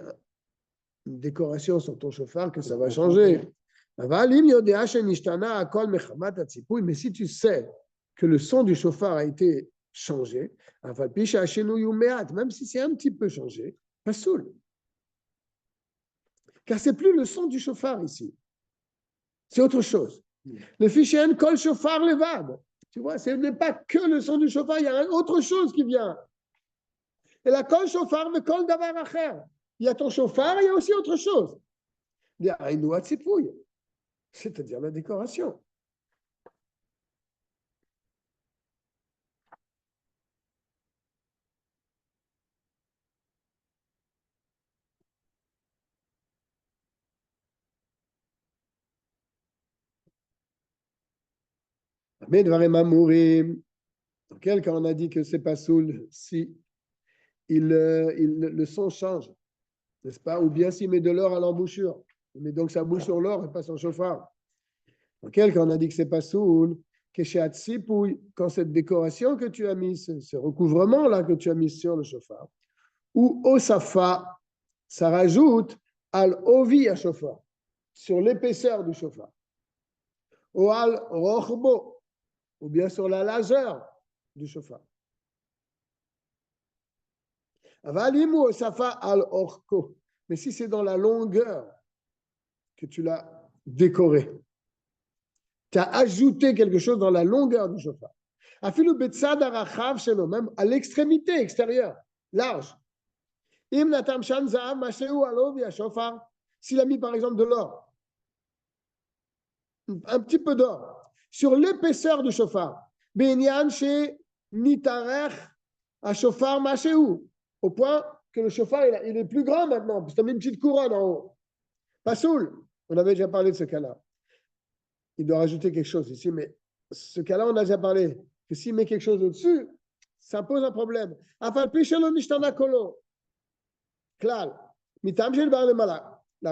une décoration sur ton chauffard que ça va changer. Mais si tu sais que le son du chauffard a été changé, même si c'est un petit peu changé, pas saoul. Car c'est plus le son du chauffard ici. C'est autre chose. Le fichier kol chauffard levad. Tu vois, ce n'est pas que le son du chauffard, il y a autre chose qui vient. Et la kol chauffard, mais kol davar acher. Il y a ton chauffard, il y a aussi autre chose. C'est-à-dire la décoration. Mais dans quel cas on a dit que c'est pas soul si le son change, n'est-ce pas? Ou bien s'il met de l'or à l'embouchure, il met donc sa bouche sur l'or et pas son chauffard. Dans quel cas on a dit que c'est pas soul, quand cette décoration que tu as mise, ce recouvrement là que tu as mis sur le chauffard, ou osafa, ça rajoute al ovi à chauffard, sur l'épaisseur du chauffard, ou al rochbo, ou bien sur la largeur du chauffard. Mais si c'est dans la longueur que tu l'as décoré, tu as ajouté quelque chose dans la longueur du chauffard. Même à l'extrémité extérieure, large. S'il a mis par exemple de l'or, un petit peu d'or, sur l'épaisseur du chauffard, au point que le chauffard il est plus grand maintenant, parce que tu as mis une petite couronne en haut. Pas soul. On avait déjà parlé de ce cas-là. Il doit rajouter quelque chose ici, mais ce cas-là, on a déjà parlé. Que s'il met quelque chose au-dessus, ça pose un problème. La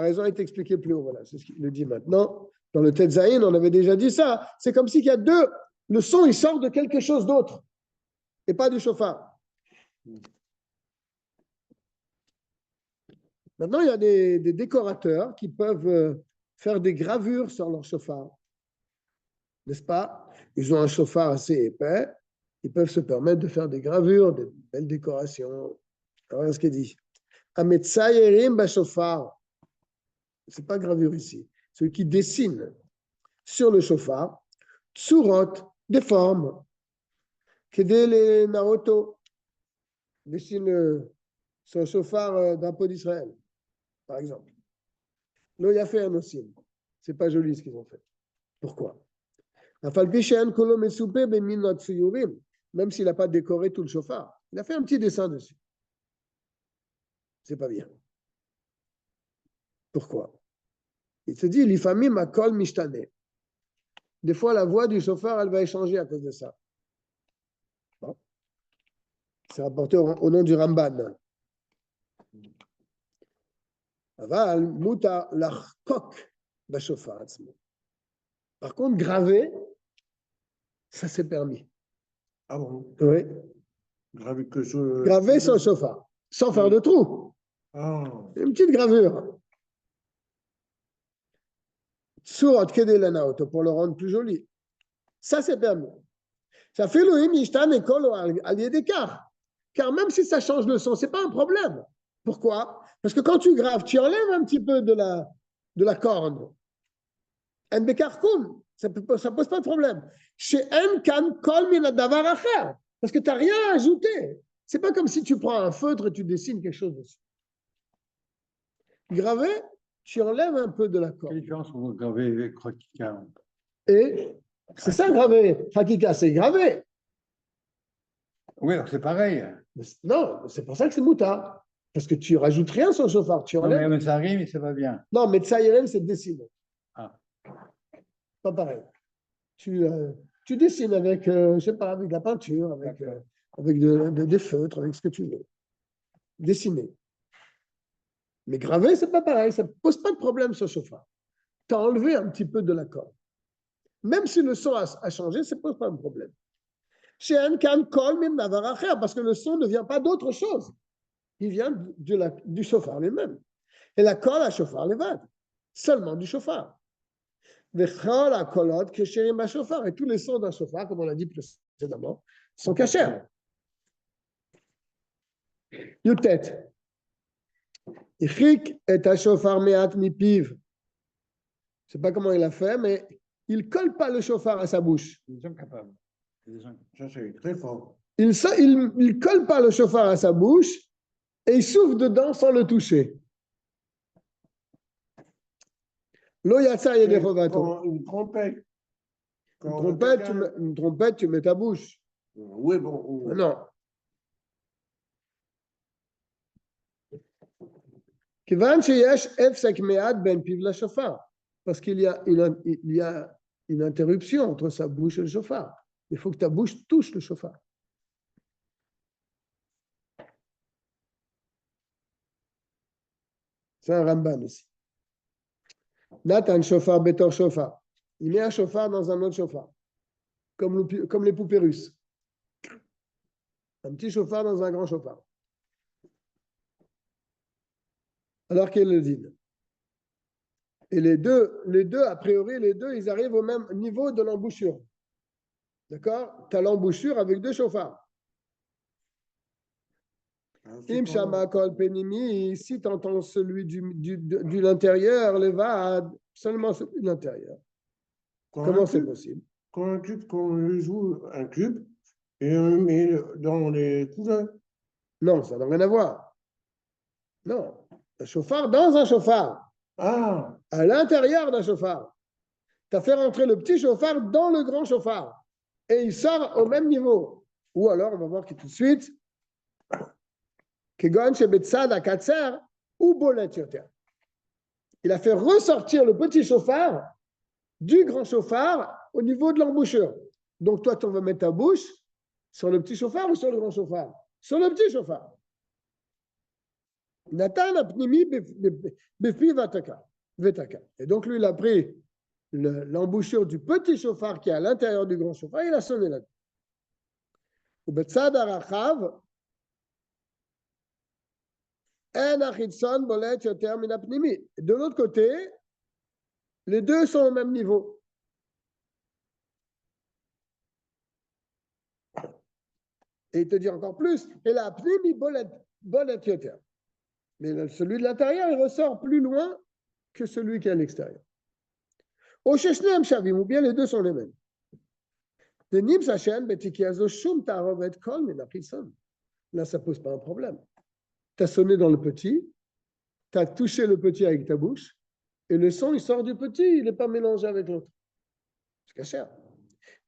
raison est expliquée plus haut. Voilà, c'est ce qu'il le dit maintenant. Dans le Tetzaïn, on avait déjà dit ça. C'est comme s'il y a deux. Le son, il sort de quelque chose d'autre et pas du chauffard. Maintenant, il y a des décorateurs qui peuvent faire des gravures sur leur chauffard. N'est-ce pas? Ils ont un chauffard assez épais. Ils peuvent se permettre de faire des gravures, de belles décorations. Alors, ce qu'il dit. Ametsayerim bashofar. C'est pas gravure ici. Celui qui dessine sur le chauffard, tsurot, des formes. Kedele naoto. Dessine son chauffard drapeau d'Israël, par exemple. Là, il a fait un osim. C'est pas joli ce qu'ils ont fait. Pourquoi? Même s'il n'a pas décoré tout le chauffard, il a fait un petit dessin dessus. C'est pas bien. Pourquoi? Il se dit, l'ifamim akol mishtane. Des fois, la voix du chauffard, elle va échanger à cause de ça. Bon. C'est rapporté au nom du Ramban. Aval muta lachkok bashofar atzmo. Par contre, graver, ça c'est permis. Ah bon? Oui. Graver son chauffard, sans faire de trou. Ah. Une petite gravure. Surat kedelana auto pour le rendre plus joli. Ça c'est permis. Ça fait le imishtan et kol allié d'écart. Car même si ça change le son, c'est pas un problème. Pourquoi? Parce que quand tu graves, tu enlèves un petit peu de la corne. Ça pose pas de problème. Chez Enkan kol min davar acher. Parce que tu n'as rien à ajouter. C'est pas comme si tu prends un feutre et tu dessines quelque chose dessus. Graver, tu enlèves un peu de la corne. Quelle différence entre graver et Krakika? Et c'est ça graver. Hakika, c'est graver. Oui, alors c'est pareil. Non, c'est pour ça que c'est mouta. Parce que tu rajoutes rien sur le chauffard, tu Non, enlèves. mais ça rime, c'est pas bien. Non, mais Tsaïren, c'est dessiner. Ah. Pas pareil. Tu dessines avec, je sais pas, avec de la peinture, avec des feutres, avec ce que tu veux. Dessiner. Mais graver, c'est pas pareil. Ça ne pose pas de problème sur le chauffard. Tu as enlevé un petit peu de l'accord. Même si le son a changé, ça ne pose pas de problème. Chez un can kol min davar acher, parce que le son ne vient pas d'autre chose. Il vient du chauffard lui-même. Et la colle à chauffard levad, seulement du chauffard. Vechol à kolot kesherim à chauffard. Et tous les sons d'un chauffard, comme on l'a dit précédemment, sont cachers. Yutet. Ichik est un chauffard meat mipiv. Je ne sais pas comment il a fait, mais il ne colle pas le chauffard à sa bouche. Ils sont capables. Ça, c'est très fort. Il ne colle pas le chauffard à sa bouche et il souffle dedans sans le toucher. Lo yatsa yedechovato. Une trompette. Une trompette, tu mets ta bouche. Oui, bon. Non. Kivan sheyesh efsek me'at ben piv la shofar. Parce qu'il y a une interruption entre sa bouche et le chauffard. Il faut que ta bouche touche le chauffard. C'est un Ramban aussi. Nathan chauffard, betor chauffard. Il met un chauffard dans un autre chauffard. Comme les poupées russes. Un petit chauffard dans un grand chauffard. Alors qu'il le dit. Et les deux, a priori, ils arrivent au même niveau de l'embouchure. D'accord? Tu as l'embouchure avec deux chauffards. Im shama kol penimi, si tu entends celui de l'intérieur, levad, seulement celui de l'intérieur. Comment c'est possible? Quand un cube, quand on joue un cube et on le met dans les coussins. Non, ça n'a rien à voir. Non. Un chauffard dans un chauffard. Ah, À l'intérieur d'un chauffard. Tu as fait rentrer le petit chauffard dans le grand chauffard. Et il sort au même niveau. Ou alors, on va voir tout de suite. Il a fait ressortir le petit chauffard du grand chauffard au niveau de l'embouchure. Donc, toi, tu vas mettre ta bouche sur le petit chauffard ou sur le grand chauffard? Sur le petit chauffard. Et donc, lui, il a pris l'embouchure du petit chauffard qui est à l'intérieur du grand chauffard, il a sonné là-dedans. De l'autre côté, les deux sont au même niveau. Et il te dit encore plus. Et la pnimi bolet yoter. Mais celui de l'intérieur, il ressort plus loin que celui qui est à l'extérieur. Au sheshneam shavim, ou bien les deux sont les mêmes. Là, ça ne pose pas un problème. Tu as sonné dans le petit, tu as touché le petit avec ta bouche, et le son, il sort du petit, il n'est pas mélangé avec l'autre. C'est caché.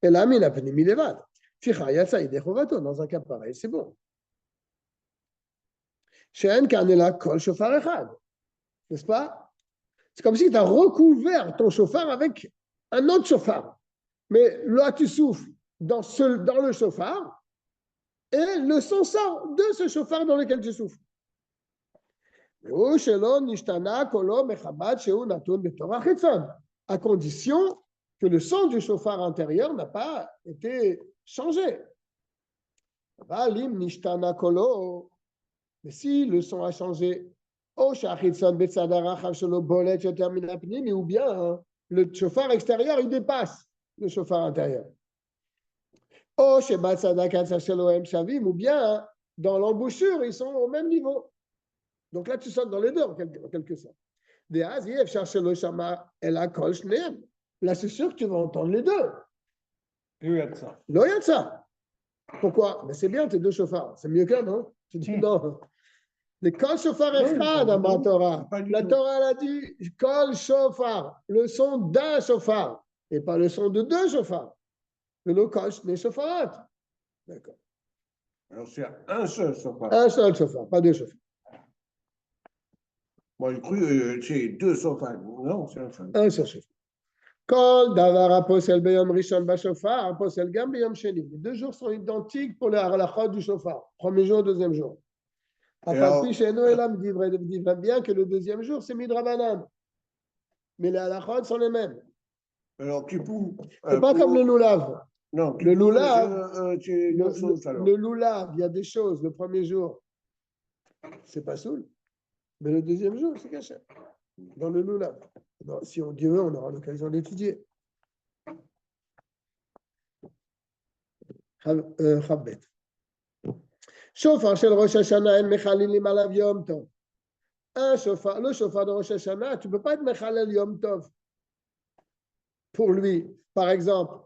Et là, il a pnimi levad. Dans un cas pareil, c'est bon. N'est-ce pas? C'est comme si tu as recouvert ton chauffard avec un autre chauffard. Mais là, tu souffles dans le chauffard et le son sort de ce chauffard dans lequel tu souffles. À condition que le son du chauffard intérieur n'a pas été changé. Mais si le son a changé, ou bien le chauffard extérieur, il dépasse le chauffard intérieur. Ou bien dans l'embouchure, ils sont au même niveau. Donc là, tu sautes dans les deux en quelque sorte. Là, c'est sûr que tu vas entendre les deux. Ça. Pourquoi? Mais c'est bien tes deux chauffards. C'est mieux qu'un, non? Tu dis non. Les kol shofar echad, dans la Torah. La Torah, elle a dit kol shofar, le son d'un chauffard, et pas le son de deux chauffards. Mais le kol shne shofarat. D'accord. alors c'est un seul chauffard. Un seul chauffard, pas deux chauffhards. Moi, j'ai cru c'est 2 chauffages. Non, c'est un seul. Un seul chauffard. Kol davar aposel beyom rishon bashofar, aposel gam beyom sheni. Les 2 jours sont identiques pour la halachot du chauffard. Premier jour, deuxième jour. Afalpi sheno elam divra bien que le deuxième jour, c'est midrabanan. Mais les halachot sont les mêmes. Alors, Kippour. C'est pas comme le loulav. Non, Le Kippour, loulav, c'est une autre chose alors. le loulav, il y a des choses. Le premier jour, c'est pas soul. Mais le deuxième jour, c'est caché. Dans le loulav. Si on Dieu veut, on aura l'occasion d'étudier. Chabet. Shofar shel Rosh Hashanah en mechalilim alav yom tov. Un shofar, le shofar de Rosh Hashanah, tu ne peux pas être mechalel yom tov. Pour lui, par exemple,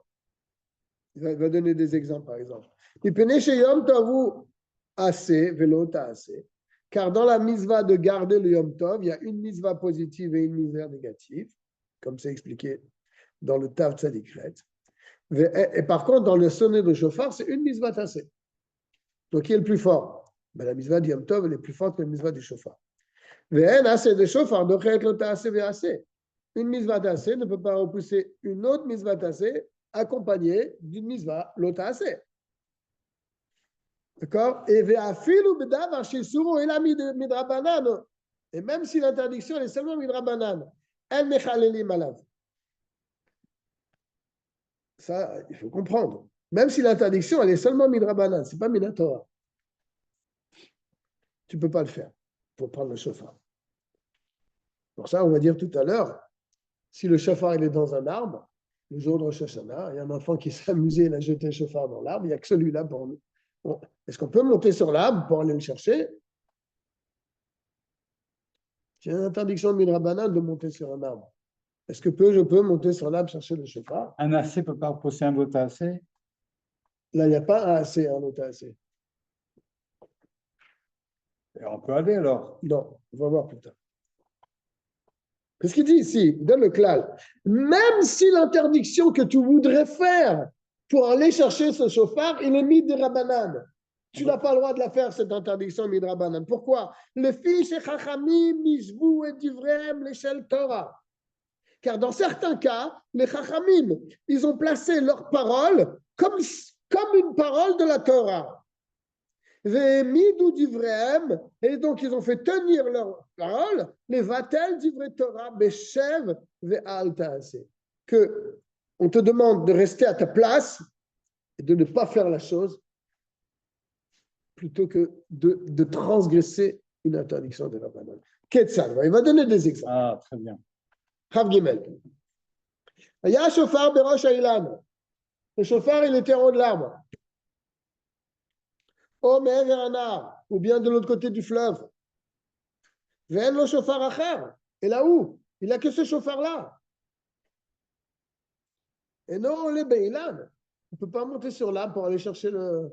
il va donner des exemples, par exemple. Il peut chez yom tov assez, velo assez. Car dans la misva de garder le yom tov, il y a une misva positive et une misva négative, comme c'est expliqué dans le Tav Tzadikret. Et par contre, dans le sonnet de shofar, c'est une misva tassé. Donc, qui est le plus fort? Ben, la misva du Yom Tov, elle est plus forte que la misva du shofar. Ve'en assez de shofar, dochet lo tassé ve'assé. Une misva tassé ne peut pas repousser une autre misva tassé accompagnée d'une misva lo tassé. D'accord? Et ve'afilu bedavar shesuro ela midrabanan. Et même si l'interdiction est seulement midrabanan, elle mechalelim alav. Ça, il faut comprendre. Même si l'interdiction, elle est seulement midrabanan, ce n'est pas minatora. Tu ne peux pas le faire pour prendre le chauffard. Pour ça, on va dire tout à l'heure, si le chauffard il est dans un arbre, le jour de Rosh Hashanah, il y a un enfant qui s'est amusé, il a jeté le chauffard dans l'arbre, il n'y a que celui-là pour nous. Bon, est-ce qu'on peut monter sur l'arbre pour aller le chercher? J'ai une interdiction de midrabanan de monter sur un arbre. Est-ce que je peux monter sur l'arbre chercher le chauffard? Un AC ne peut pas repousser un autre AC. Là, il n'y a pas un AC, un autre AC. Et on peut aller alors. Non, on va voir plus tard. Qu'est-ce qu'il dit ici? Il donne le klal. Même si l'interdiction que tu voudrais faire pour aller chercher ce chauffard, il est mis de rabanan. Tu n'as pas le droit de la faire, cette interdiction mis de rabanan. Pourquoi? Le fils et chachamim, mishvu et divrem, l'échelle Torah. Car dans certains cas, les chachamim, ils ont placé leur parole comme une parole de la Torah. Et donc ils ont fait tenir leur parole, les vatel d'ivre Torah, beshev ve'al ta'aseh. Que on te demande de rester à ta place et de ne pas faire la chose plutôt que de transgresser une interdiction de la banane. Ketzal, il va donner des exemples. Ah, très bien. Chav Gimel. Il y a un chauffard berosh ha'ilan. Le chauffard, il était en haut de l'arbre. Oh, mais vers un arbre, ou bien de l'autre côté du fleuve. Ve'en lo chauffard acher. Et là où? Il n'a que ce chauffard-là. Et non, les beilan. On ne peut pas monter sur l'arbre pour aller chercher le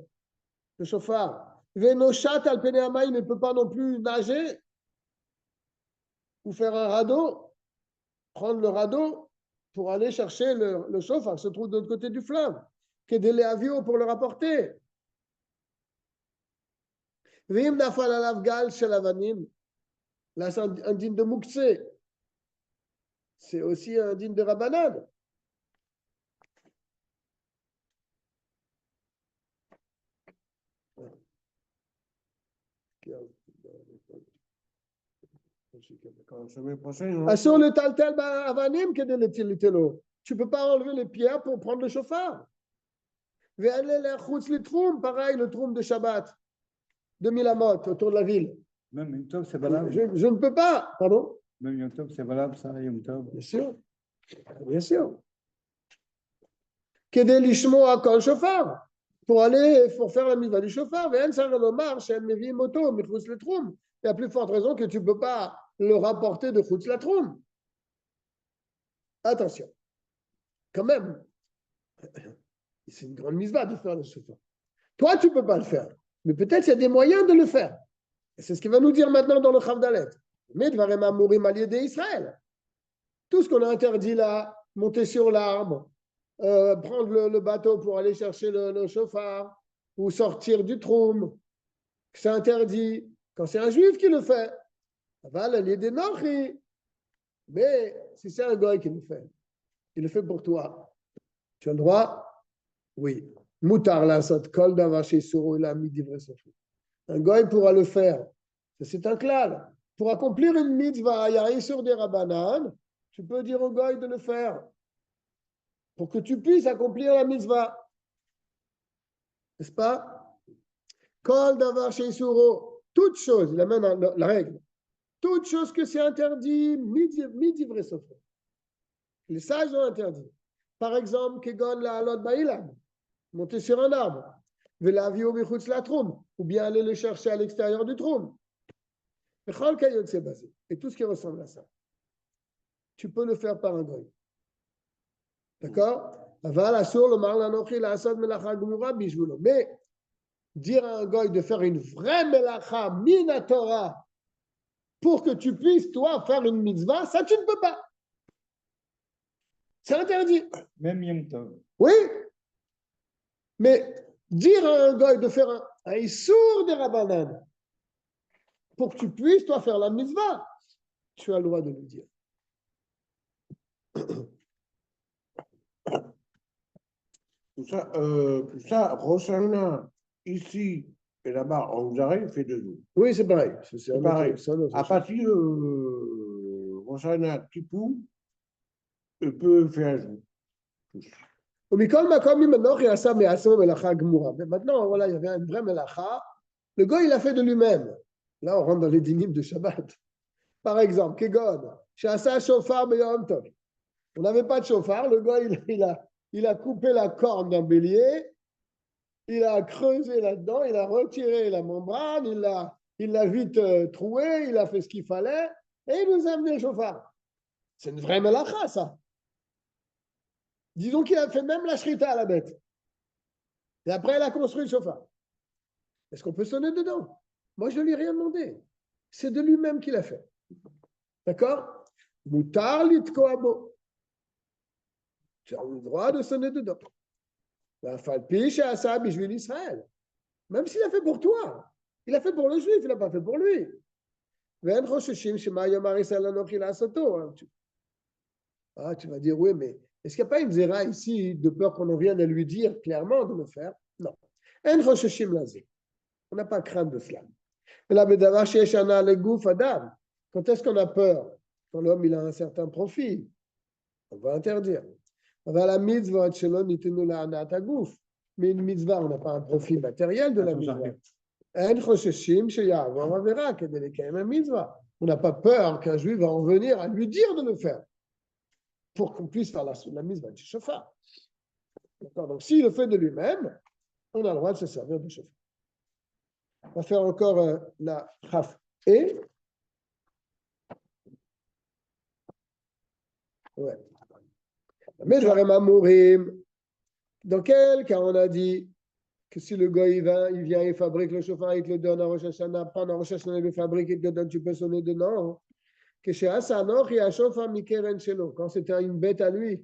chauffard. Ve'no chat al pene hamayim, il ne peut pas non plus nager ou faire un radeau, prendre le radeau pour aller chercher le chauffard qui se trouve de l'autre côté du fleuve. Kedele avio pour le rapporter. Vim nafal alav gal shel avanim. Là, c'est un digne de Moukse. C'est aussi un digne de Rabbanan. Assur le taltel avanim kedeletilitelo. Tu ne peux pas enlever les pierres pour prendre le chauffard. Pareil, le troum de Shabbat. 2000 amot autour de la ville. Même Yom Tov, c'est valable. Je ne peux pas, pardon? Même Yom Tov, c'est valable, ça, Yom Tov. Bien sûr. Bien sûr. Kedel lishmo à kol chauffard. Pour faire la mitzvah du chauffard. Il y a plus forte raison que tu ne peux pas le rapporter de chutz la troum. Attention. Quand même. C'est une grande mitzvah de faire le chauffard. Toi, tu ne peux pas le faire. Mais peut-être qu'il y a des moyens de le faire. Et c'est ce qu'il va nous dire maintenant dans le Chavdalet. Mais Dvarema Mourim Allié d'Israël. Tout ce qu'on a interdit là, monter sur l'arbre, prendre le bateau pour aller chercher le chauffard, ou sortir du troum, c'est interdit quand c'est un juif qui le fait. Aval al yedei nochi. Mais si c'est un goy qui il le fait pour toi. Tu as le droit? Oui. Mutar lasot kol davar sheisuro ila midivre sofrim. Un goy pourra le faire. C'est un klal. Pour accomplir une mitzvah, il y a un sur des rabanan, tu peux dire au goy de le faire. Pour que tu puisses accomplir la mitzvah. N'est-ce pas? Kol davar sheisuro. Toute chose, il amène la règle. Toute chose que c'est interdit, midivre sofrim. Les sages ont interdit. Par exemple, kegon la halot ba'ilam, monter sur un arbre, velavio bichutz la troum, ou bien aller le chercher à l'extérieur du troum. Et tout ce qui ressemble à ça. Tu peux le faire par un goy. D'accord? Mais dire à un goy de faire une vraie melacha minatora pour que tu puisses, toi, faire une mitzvah, ça tu ne peux pas. C'est interdit. Même Yom Tov. Oui. Mais dire à un goy de faire un issour des rabbanan pour que tu puisses, toi, faire la mitzvah, tu as le droit de le dire. Tout ça, Rosh Hashanah, ici et là-bas, en Uzaré, fait 2 jours. Oui, c'est pareil. C'est pareil. À chose. partir de Rosh Hashanah, Kippour, il peut faire un jour. Mais maintenant, voilà, il y avait une vraie melacha. Le goy, il a fait de lui-même. Là, on rentre dans les dynimes de Shabbat. Par exemple, Kegon, Shasa Shofar Beyom Tov. On n'avait pas de chauffard. Le goy, il a coupé la corne d'un bélier. Il a creusé là-dedans. Il a retiré la membrane. Il l'a vite troué. Il a fait ce qu'il fallait. Et il nous a amené le chauffard. C'est une vraie melacha, ça. Disons qu'il a fait même la shrita à la bête. Et après, il a construit le chauffard. Est-ce qu'on peut sonner dedans? Moi, je ne lui ai rien demandé. C'est de lui-même qu'il a fait. D'accord? Moutar litkoabo. Tu as le droit de sonner dedans. La falpiche à sa bijouil Israël. Même s'il a fait pour toi. Il a fait pour le juif, il n'a pas fait pour lui. Ah, tu vas dire, oui, mais est-ce qu'il n'y a pas une zéra ici de peur qu'on en vienne à lui dire clairement de le faire? Non. On n'a pas crainte de cela. Quand est-ce qu'on a peur? Quand l'homme il a un certain profit, on va interdire. Mais une mitzvah, on n'a pas un profit matériel de la mitzvah. On n'a pas peur qu'un juif va en venir à lui dire de le faire pour qu'on puisse faire la mitzvah du shofar. Donc, s'il le fait de lui-même, on a le droit de se servir du shofar. On va faire encore la chaf. Et ouais. Mais dans quel cas on a dit que si le gars il vient, il fabrique le chauffard, il te le donne à Rosh Hashanah, pendant Rosh Hashanah, il le fabrique, il te le donne, tu peux sonner dedans. Que chez Hasanoch, il y a chauffard mikeren shelo. Quand c'était une bête à lui,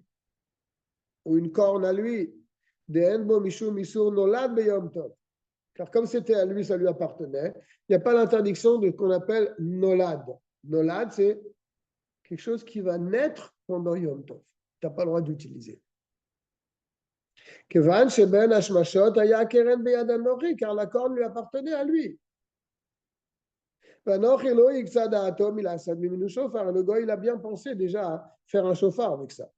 ou une corne à lui, de enbo mishum isur nolad beyom tov. Car comme c'était à lui, ça lui appartenait, il n'y a pas l'interdiction de ce qu'on appelle nolad. Nolad, c'est quelque chose qui va naître pendant Yom Tov. Tu n'as pas le droit d'utiliser. Car la corne lui appartenait à lui. Le gars, il a bien pensé déjà à faire un chauffard avec ça.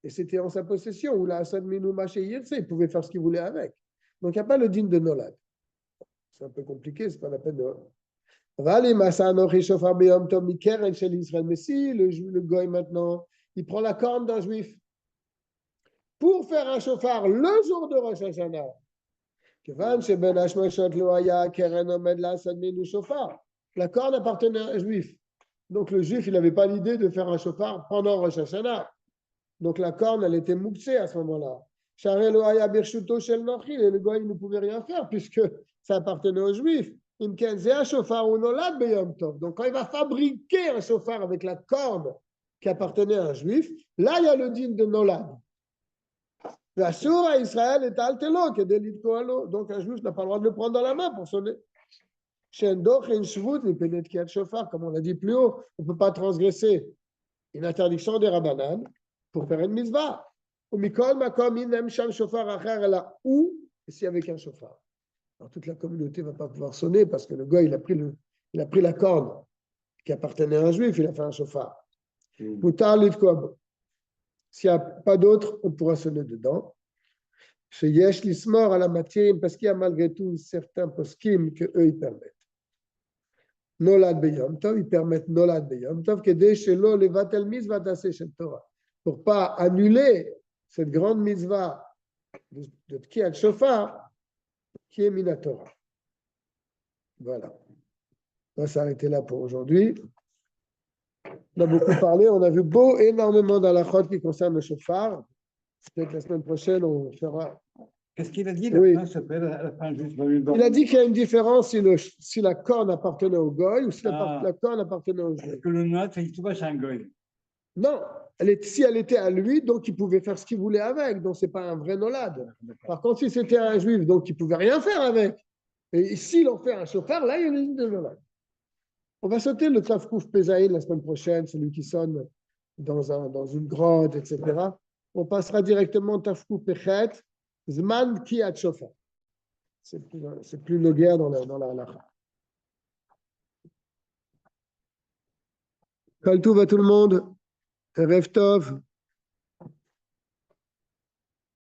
Et c'était en sa possession, où il pouvait faire ce qu'il voulait avec. Donc il n'y a pas le din de Nolad. C'est un peu compliqué, c'est pas la peine de. Mais si le goy maintenant, il prend la corne d'un juif pour faire un chauffard le jour de Rosh Hashanah, la corne appartenait à un juif. Donc le juif, il n'avait pas l'idée de faire un chauffard pendant Rosh Hashanah. Donc la corne, elle était mouxée à ce moment-là. Et le goy ne pouvait rien faire puisque ça appartenait aux juifs. Donc quand il va fabriquer un chauffard avec la corne qui appartenait à un juif, là il y a le din de Nolad. La sourd à Israël est altelo, donc un juif n'a pas le droit de le prendre dans la main pour sonner. Comme on l'a dit plus haut, on ne peut pas transgresser une interdiction des Rabbanan pour faire une mitzvah. Ou ici avec un chauffard. Alors toute la communauté ne va pas pouvoir sonner parce que le gars, il a pris la corne qui appartenait à un juif, il a fait un chauffard. Moutar l'itkob. S'il n'y a pas d'autre, on pourra sonner dedans. Chez Yesh l'ismor à la matière, parce qu'il y a malgré tout certains poskim que eux ils permettent. Nolad beyom tov, ils permettent nolad beyom tov, kedei shelo levatel mitzvah taseh shel Torah. Pour pas annuler cette grande mitzvah de Tkiat Shofar qui est Minatora. Voilà. On va s'arrêter là pour aujourd'hui. On a beaucoup parlé, on a vu énormément d'halachot qui concernent le chauffard. Peut-être la semaine prochaine, on fera. Qu'est-ce qu'il a dit Oui. à la fin, juste Il a dit qu'il y a une différence si la corne appartenait au goy ou si Ah. la corne appartenait au juif. que le noix, c'est un goy. Non, si elle était à lui, donc il pouvait faire ce qu'il voulait avec, donc c'est pas un vrai nolad. Par contre, si c'était un juif, donc il pouvait rien faire avec. Et s'il en fait un chauffard, là, il y a une ligne de nolad. On va sauter le Tafkouf Pesaïn la semaine prochaine, celui qui sonne dans une grotte, etc. On passera directement Tafkouf Pechet, Zman Kiat Shofar. C'est plus le guerre dans la halakha. Kol Tov à tout le monde. Erev Tov.